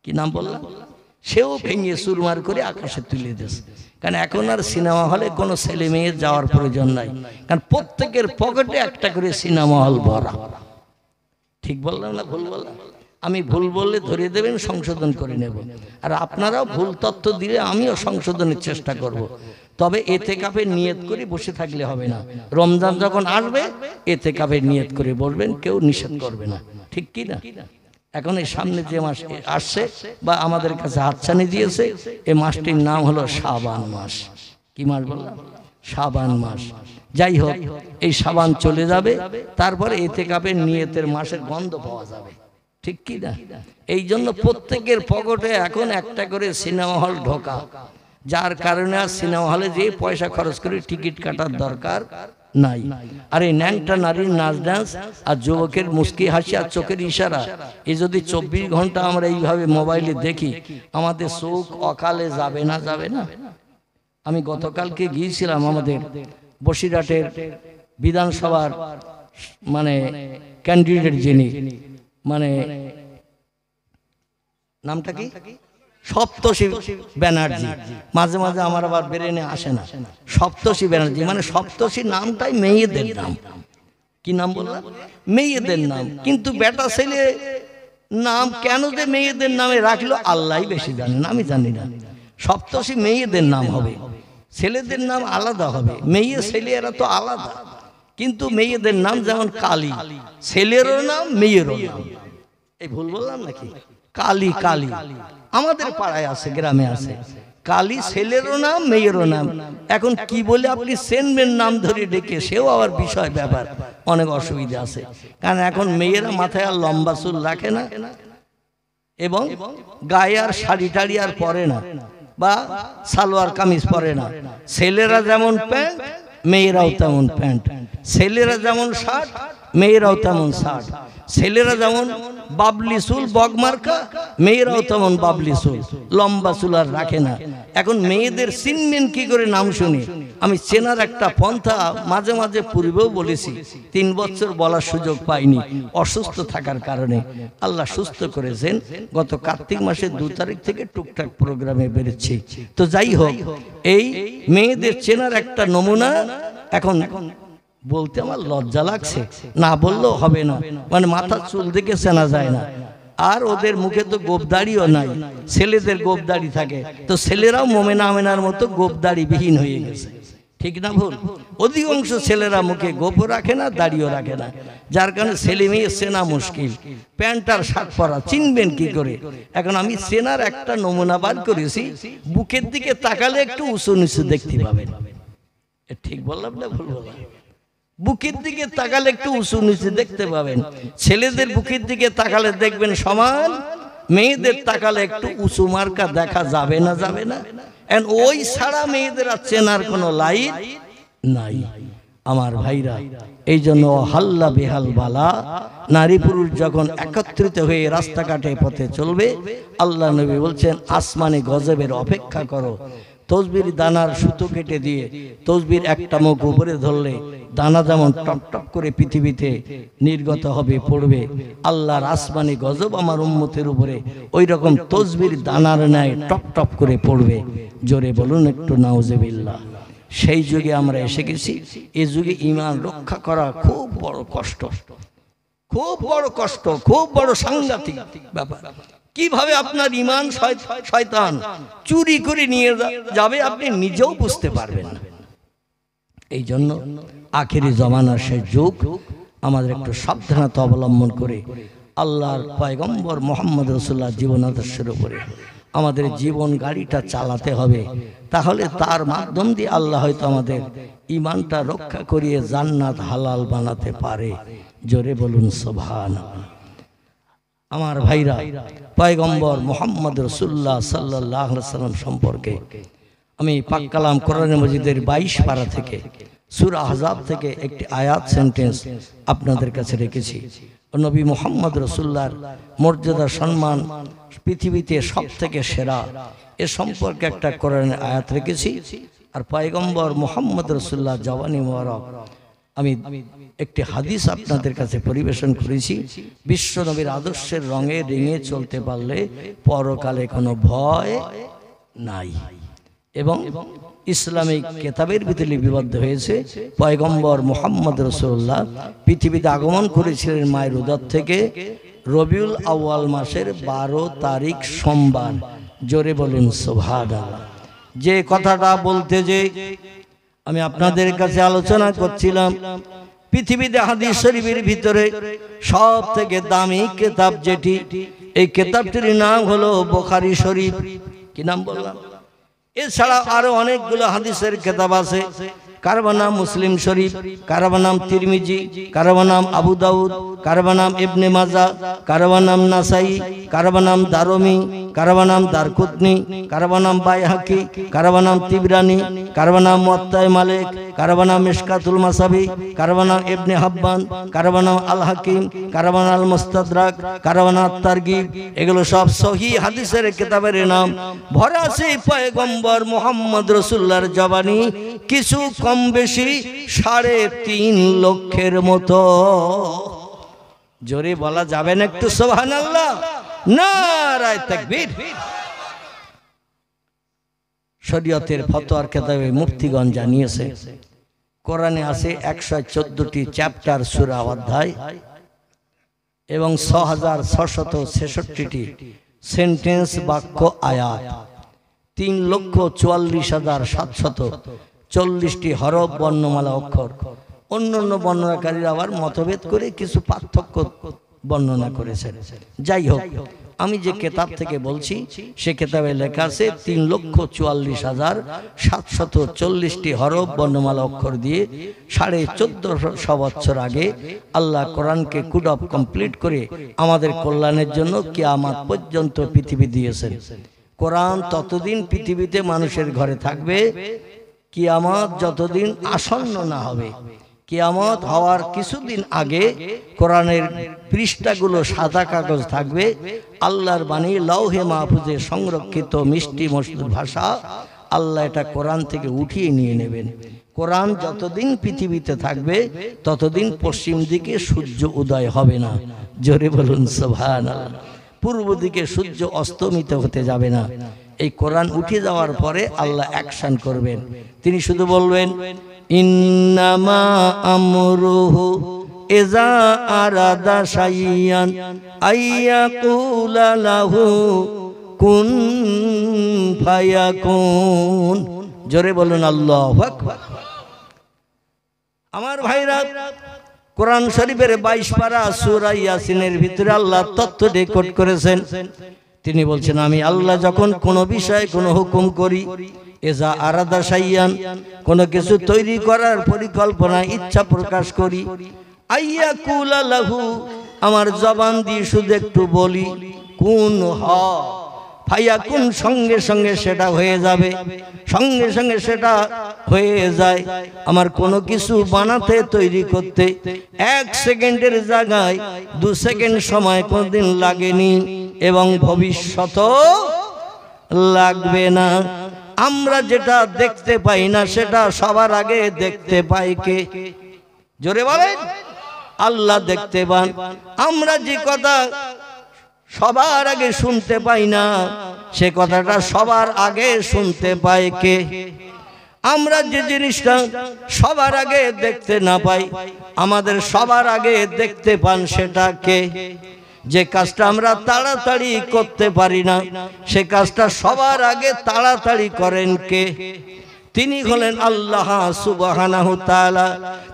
কি নাম বললাম? সেও ভেঙে চুরমার করে আকাশে তুলে দিয়েছে। কারণ এখন আর সিনেমা হলে কোনো ছেলে মেয়ে যাওয়ার প্রয়োজন নাই, কারণ প্রত্যেকের পকেটে একটা করে সিনেমা হল ভরা। ঠিক বললাম না ভুল বললাম? আমি ভুল বললে ধরিয়ে দেবেন, সংশোধন করে নেব। আর আপনারাও ভুল তথ্য দিলে আমিও সংশোধনের চেষ্টা করব। তবে এতেকাফের নিয়ত করে বসে থাকলে হবে না। রমজান যখন আসবে এতেকাফের নিয়ত করে বসবেন, কেউ নিষেধ করবে না। ঠিক কি না? এখন এই সামনে যে মাস আসছে বা আমাদের কাছে হাতছানি দিয়েছে, এই মাসটির নাম হলো শাবান মাস। কি মাস বললাম? শাবান মাস। যাই হোক, এই শাবান চলে যাবে, তারপরে ইতিকাফের নিয়তের মাসের গন্ধ পাওয়া যাবে। ঠিক কি না? এই জন্য প্রত্যেকের পকেটে এখন একটা করে সিনেমা হল ঢোকা, যার কারণে আর সিনেমা হলে যে পয়সা খরচ করে টিকিট কাটার দরকার নাই। আর এই ন্যাংটা নারীর নাচ ডান্স আর যুবকের মুস্কি হাসি আর চোখের ইশারা, এই যদি 24 ঘন্টা আমরা এইভাবে মোবাইলে দেখি, আমাদের চোখ অকালে যাবে না? যাবে না? আমি গতকালকে গিয়েছিলাম আমাদের বসিরহাটের বিধানসভার মানে ক্যান্ডিডেট, যিনি মানে নামটা কি, সপ্তর্ষি ব্যানার্জি। মাঝে মাঝে আমার আবার ব্রেনে আসে না, সপ্তর্ষি ব্যানার্জি মানে সপ্তর্ষি নামটাই মেয়েদের নাম। কি নাম বললাম? মেয়েদের নাম। কিন্তু বেটা ছেলে নাম কেন যে মেয়েদের নামে রাখলো আল্লাহই বেশি জানেন, আমি জানি না। সপ্তর্ষি মেয়েদের নাম হবে, ছেলেদের নাম আলাদা হবে। মেয়ে ছেলে এরা তো আলাদা, কিন্তু মেয়েদের নাম যেমন কালী, ছেলেরও নাম মেয়েরও নাম। এই ভুল বললাম নাকি? কালী, কালী আমাদের পাড়ায় আছে, গ্রামে আছে কালী ছেলেরও নাম মেয়েরও নাম। এখন কি বলে আপনি চেনবেন নাম ধরে ডেকে, সেও আবার বিষয় ব্যাপার, অনেক অসুবিধা আছে। কারণ এখন মেয়েরা মাথায় আর লম্বা চুল রাখে না এবং গায়ে আর শাড়ি টাড়ি আর পরে না বা সালোয়ার কামিজ পরে না। ছেলেরা যেমন প্যান্ট মেয়েরাও তেমন প্যান্ট, ছেলেরা যেমন শার্ট মেয়েরাও তেমন শার্ট, ছেলেরা যেমন বাবলি চুল বগমার্কা মেয়েরাও তেমন বাবলি চুল, লম্বা চুল আর রাখে না। এখন মেয়েদের চিনবেন কি করে নাম শুনে? আমি চেনার একটা পন্থা মাঝে মাঝে পূর্বেও বলেছি, 3 বছর বলার সুযোগ পাইনি অসুস্থ থাকার কারণে। আল্লাহ সুস্থ করেছেন, গত কার্তিক মাসের 2 তারিখ থেকে টুকটাক প্রোগ্রামে বেরোচ্ছি। তো যাই হোক, এই মেয়েদের চেনার একটা নমুনা এখন বলতে আমার লজ্জা লাগছে, না বললেও হবে না, মানে মাথার চুল দেখে চেনা যায় না। আর ওদের মুখে তো গোপদাড়িও নাই, ছেলেদের গোপদাড়ি থাকে, তো ছেলেরাও মোমেনা আমেনার মতো গোপদাড়ি বিহীন হয়ে গেছে। ঠিক না ভুল? অধিকাংশ ছেলেরা মুখে গোপও রাখে না, দাড়িও রাখে না, যার কারণে ছেলে মেয়ে চেনা মুশকিল। প্যান্ট আর শার্ট পরা চিনবেন কি করে? এখন আমি চেনার একটা নমুনা বার করেছি, বুকের দিকে তাকালে একটু উঁচু নিচু দেখতে পাবেন। ঠিক বললাম না ভুল বললাম? বুকের দিকে তাকালে একটু উঁচু নিচু দেখতে পাবেন। ছেলেদের বুকের দিকে তাকালে দেখবেন সমান, মেয়েদের তাকালে একটু উঁচু মার্কা দেখা যাবে না, যাবে না। ওই ছাড়া মেয়েদের আর চেনার কোনো লাইন নাই আমার ভাইরা। এই জন্য হাল্লা বেহাল বালা, নারী পুরুষ যখন একত্রিত হয়ে রাস্তাঘাটে পথে চলবে, আল্লাহ নবী বলছেন আসমানে গজবের অপেক্ষা করো। তসবির দানার সুতো কেটে দিয়ে তসবির একটা মুখ উপরে ধরলে দানা যেমন টপ টপ করে পৃথিবীতে নির্গত হবে, পড়বে, আল্লাহর আসমানি গজব আমার উম্মতের উপরে ওই রকম তসবির দানার ন্যায় টপ টপ করে পড়বে। জোরে বলুন একটু নাউজুবিল্লাহ। সেই যুগে আমরা এসে গেছি। এই যুগে ঈমান রক্ষা করা খুব বড় কষ্ট, খুব বড় কষ্ট, খুব বড় সাংঘাতিক ব্যাপার। কিভাবে আপনার ঈমান শয়তান চুরি করে নিয়ে যাবে আপনি নিজেও বুঝতে পারবেন না। এই জন্য আখেরি জমানার সেই যুগ, আমাদের একটু সাবধানতা অবলম্বন করে আল্লাহর পয়গম্বর মুহাম্মদ রাসূলুল্লাহ জীবন আদর্শের উপরে আমাদের জীবন গাড়িটা চালাতে হবে। তাহলে তার মাধ্যম দিয়ে আল্লাহ হয়তো আমাদের ঈমানটা রক্ষা করিয়ে জান্নাত হালাল বানাতে পারে। জোরে বলুন সুবহানাল্লাহ। আমার ভাইরা, পয়গম্বর মুহাম্মদ রাসূলুল্লাহ সাল্লাল্লাহু আলাইহি ওয়াসাল্লাম সম্পর্কে আমি পাক কালাম কোরআন মাজিদের 22 পারা থেকে সূরা আহজাব থেকে একটি আয়াত সেন্টেন্স আপনাদের কাছে রেখেছি। নবী মুহাম্মদ রাসূলুল্লাহর মর্যাদা সম্মান পৃথিবীতে সবথেকে সেরা, এ সম্পর্কে একটা কোরআনের আয়াত রেখেছি। আর পয়গম্বর মুহাম্মদ রাসূলুল্লাহ জওয়ানি মোবারক আমি একটি হাদিস আপনাদের কাছে পরিবেশন করেছি। বিশ্ব নবীর আদর্শের রঙে রেঙে চলতে পারলে পরকালে কোনো ভয় নাই। এবং ইসলামিক কেতাবের ভিতরে লিপিবদ্ধ হয়েছে পয়গম্বর মুহাম্মদ রাসূলুল্লাহ পৃথিবীতে আগমন করেছিলেন মায়ের উদর থেকে রবিউল আউয়াল মাসের 12 তারিখ সোমবার। জোরে বলুন সুবহানাল্লাহ। যে কথাটা বলতে যে আমি আপনাদের কাছে আলোচনা করছিলাম, পৃথিবীতে হাদিস শরীফের ভিতরে সব থেকে দামি কিতাব যেটি, এই কিতাবটির নাম হলো বুখারী শরীফ। কি নাম বললাম? এছাড়া আরো অনেকগুলো হাদিসের কিতাব আছে। কারো নাম মুসলিম শরীফ, কারো নাম তিরমিজি, কারো নাম আবু দাউদ, কারো নাম ইবনে মাজাহ, কারো নাম নাসাই, কারো নাম দারমি, কারো নাম দারকুতনি, কারো নাম বাইহাকি, কারো নাম তিবরানি, কারো নাম মুয়াত্তা মালিক, কারো নাম মিশকাতুল মাসাবি, কারো নাম ইবনে হাব্বান, কারো নাম আল হাকিম, কারো নাম আল মুস্তাদরাক, কারো নাম তারগিব। এগুলো সব সহিহ হাদিসের কিতাবের নাম। ভরা আছে পয়গম্বর মুহাম্মদ রাসূলুল্লাহর জবানি, কিছু কম বেশি 3.5 লক্ষের মতো। জোরে বলা যাবে না একটু সুবহানাল্লাহ? নারায়ে তাকবীর। শরীয়তের ফতোয়ার কিতাবে মুফতিগণ জানিয়েছে কোরআনে আছে 114টি চ্যাপ্টার সূরা অধ্যায় এবং 6666টি সেন্টেন্স বাক্য আয়াত, 3,44,740টি হরফ বর্ণমালা অক্ষর। অন্যান্য বর্ণনাকারীরা আবার মতভেদ করে কিছু পার্থক্য বর্ণনা করেছেন। যাই হোক, আমি যে কিতাব থেকে বলছি সে কিতাবে লেখা আছে 3,44,740টি হরফ বর্ণমালা অক্ষর দিয়ে 1450 বছর আগে আল্লাহ কোরআনকে কুড অফ কমপ্লিট করে আমাদের কল্যাণের জন্য কিয়ামত পর্যন্ত পৃথিবী দিয়েছেন। কোরআন ততদিন পৃথিবীতে মানুষের ঘরে থাকবে কিয়ামত যতদিন আসন্ন না হবে। কিয়ামত হওয়ার কিছুদিন আগে কোরআনের পৃষ্ঠাগুলো সাদা কাগজ থাকবে, আল্লাহর বাণী লৌহে মাহফুজে সংরক্ষিত মিষ্টি মধুর ভাষা। আল্লাহ এটা কোরআন থেকে উঠিয়ে নিয়ে নেবেন। কোরআন যতদিন পৃথিবীতে থাকবে ততদিন পশ্চিম দিকে সূর্য উদয় হবে না। জোরে বলুন সুবহানাল্লাহ। পূর্ব দিকে সূর্য অস্তমিত হতে যাবে না। এই কোরআন উঠে যাওয়ার পরে আল্লাহ অ্যাকশন করবেন। তিনি শুধু বলবেন ইন্নামা আমরুহু ইযা আরাদা শাইয়ান আইয়াকুলা লাহু কুন ফায়াকুন। জোরে বলুন আল্লাহু আকবার। আমার ভাইরা, কোরআন শরীফের 22 পারা সূরা ইয়াসিনের ভিতরে আল্লাহ তথ্য রেকর্ড করেছেন। তিনি বলছেন আমি আল্লাহ যখন কোনো বিষয়ে কোনো হুকুম করি, এজা আরাদা শাইয়ান কোনো কিছু তৈরি করার পরিকল্পনা ইচ্ছা প্রকাশ করি, আইয়াকুলা লাহু আমার জবান দিয়ে শুধু একটু বলি কুন হ ফায়াকুন, সঙ্গে সঙ্গে সেটা হয়ে যাবে, সঙ্গে সঙ্গে সেটা হয়ে যায়। আমার কোনো কিছু বানাতে তৈরি করতে 1 সেকেন্ডের জায়গায় 2 সেকেন্ড সময় কোনদিন লাগেনি এবং ভবিষ্যতেও লাগবে না। আমরা যেটা দেখতে পাই না সেটা সবার আগে দেখতে পাই কে? জোরে বলেন। আল্লাহ দেখতে পান। আমরা যে কথা সবার আগে শুনতে পাই না সে কথাটা সবার আগে শুনতে পায় কে? আমরা যে জিনিসটা সবার আগে দেখতে না পাই আমাদের সবার আগে দেখতে পান সেটা কে? যে কাজটা আমরা তাড়াতাড়ি করতে পারি না সে কাজটা সবার আগে তাড়াতাড়ি করেন কে? তিনি হলেন আল্লাহ সুবহানাহু তাআলা।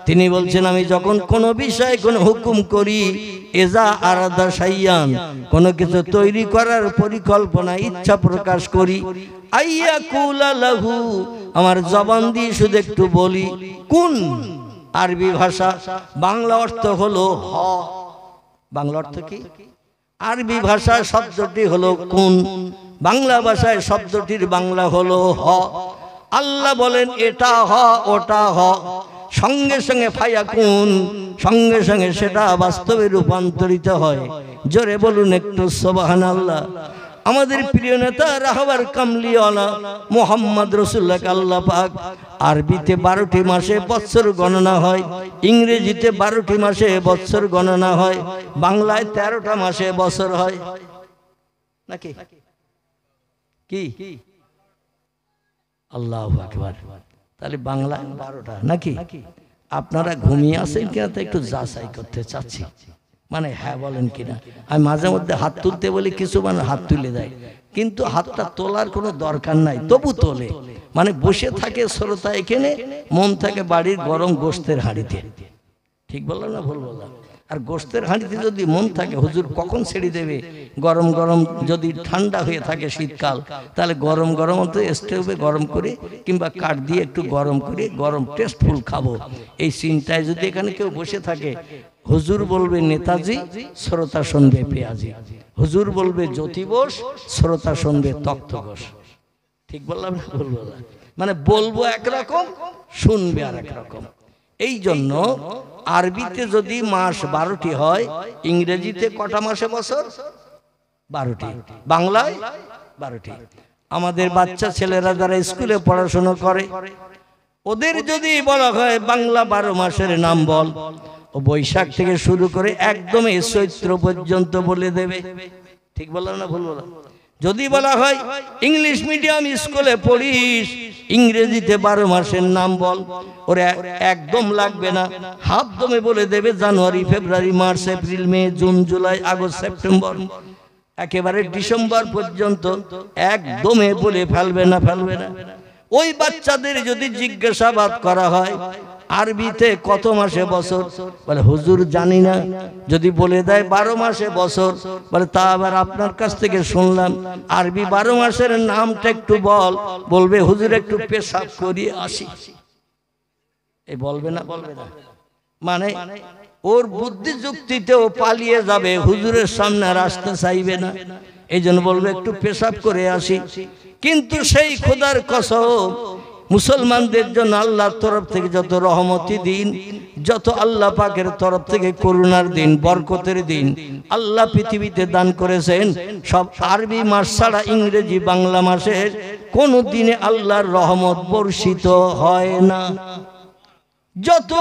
তিনি বলছেন আমি যখন কোনো বিষয়ে কোনো হুকুম করি, এজা আরাদা শাইয়ান কোনো কিছু তৈরি করার পরিকল্পনা ইচ্ছা প্রকাশ করি, আইয়াকুলা লাহু আমার জবান দিয়ে শুধু একটু বলি কুন। আরবি ভাষা, বাংলা অর্থ হলো হ। বাংলা অর্থ কি? আরবি ভাষায় শব্দটি হলো কুন, বাংলা ভাষায় শব্দটির বাংলা হলো হ। আল্লাহ বলেন এটা হ ওটা হ, সঙ্গে সঙ্গে ফায়াকুন, সঙ্গে সঙ্গে সেটা বাস্তবে রূপান্তরিত হয়। জোরে বলুন একটু সুবহানাল্লাহ। আমাদের প্রিয় নেতা রাহবার কামলিওয়ালা মুহাম্মদ রাসূলুল্লাহ আল্লাহ পাক আরবিতে 12টি মাসে বছর গণনা হয়, ইংরেজিতে 12টি মাসে বছর গণনা হয়, বাংলায় 13টা মাসে বছর হয় নাকি? কি? আল্লাহু আকবার। তাহলে বাংলায় 12টা নাকি? আপনারা ঘুমিয়ে আছেন কিনা তা একটু যাচাই করতে চাচ্ছি, মানে হ্যাঁ বলেন কিনা। আমি মাঝে মধ্যে হাত তুলতে বলি, কিছু মানে হাত তুলে দেয়, কিন্তু হাতটা তোলার কোনো দরকার নাই, তবু তোলে। মানে বসে থাকে শ্রোতা এখানে, মন থাকে বাড়ির গরম গোশতের হাঁড়িতে। ঠিক বললাম না ভুল বললাম? আর গোশতের হাঁড়িতে যদি মন থাকে হুজুর কখন ছেড়ে দেবে, গরম গরম যদি ঠান্ডা হয়ে থাকে শীতকাল, তাহলে গরম গরম তো স্টোভে গরম করে কিংবা কাঠ দিয়ে একটু গরম করে গরম টেস্টফুল খাবো, এই চিন্তায় যদি এখানে কেউ বসে থাকে, হুজুর বলবে নেতাজি, শ্রোতা শুনবে পেয়াজি। হুজুর বলবে জ্যোতি বোস, শ্রোতা শুনবে তক্ত ঘোষ। ঠিক বললাম না ভুল বললাম? মানে বলবো একরকম, শুনবে আর একরকম। এই জন্য আরবিতে যদি মাস 12টি হয়, ইংরেজিতে কটা মাসে বছর? 12টি, বাংলায় 12টি। আমাদের বাচ্চা ছেলেরা যারা স্কুলে পড়াশোনা করে ওদের যদি বলা হয় বাংলা 12 মাসের নাম বল, ও বৈশাখ থেকে শুরু করে একদম চৈত্র পর্যন্ত বলে দেবে। ঠিক বললাম না ভুল বললাম? যদি বলা হয় ইংলিশ মিডিয়াম স্কুলে পড়িস, ইংরেজিতে 12 মাসের নাম বল, ওরা একদম লাগবে না, হাফ দমে বলে দেবে জানুয়ারি, ফেব্রুয়ারি, মার্চ, এপ্রিল, মে, জুন, জুলাই, আগস্ট, সেপ্টেম্বর, একেবারে ডিসেম্বর পর্যন্ত একদমে বলে ফেলবে না। ওই বাচ্চাদের যদি জিজ্ঞাসাবাদ করা হয় আরবিতে কত মাসে বছর, বলে হুজুর জানি না। যদি বলে দেয় 12 মাসে বছর, বলে তা আবার আপনার কাছ থেকে শুনলাম আরবি 12 মাসের নামটা একটু বলবে হুজুর একটু পেশাব করিয়ে আসি, এই বলবে না? বলবে না মানে ওর বুদ্ধি যুক্তিতেও পালিয়ে যাবে, হুজুরের সামনে আর আসতে চাইবে না, এই জন্য বলবে একটু পেশাব করে আসি। কিন্তু সেই খোদার কসম, মুসলমানদের জন্য আল্লাহর তরফ থেকে যত রহমতি দিন, যত আল্লাহ পাকের তরফ থেকে করুণার দিন, বরকতের দিন আল্লাহ পৃথিবীতে দান করেছেন, সব আরবি মাস ছাড়া ইংরেজি বাংলা মাসের কোনো দিনে আল্লাহর রহমত বর্ষিত হয় না। যত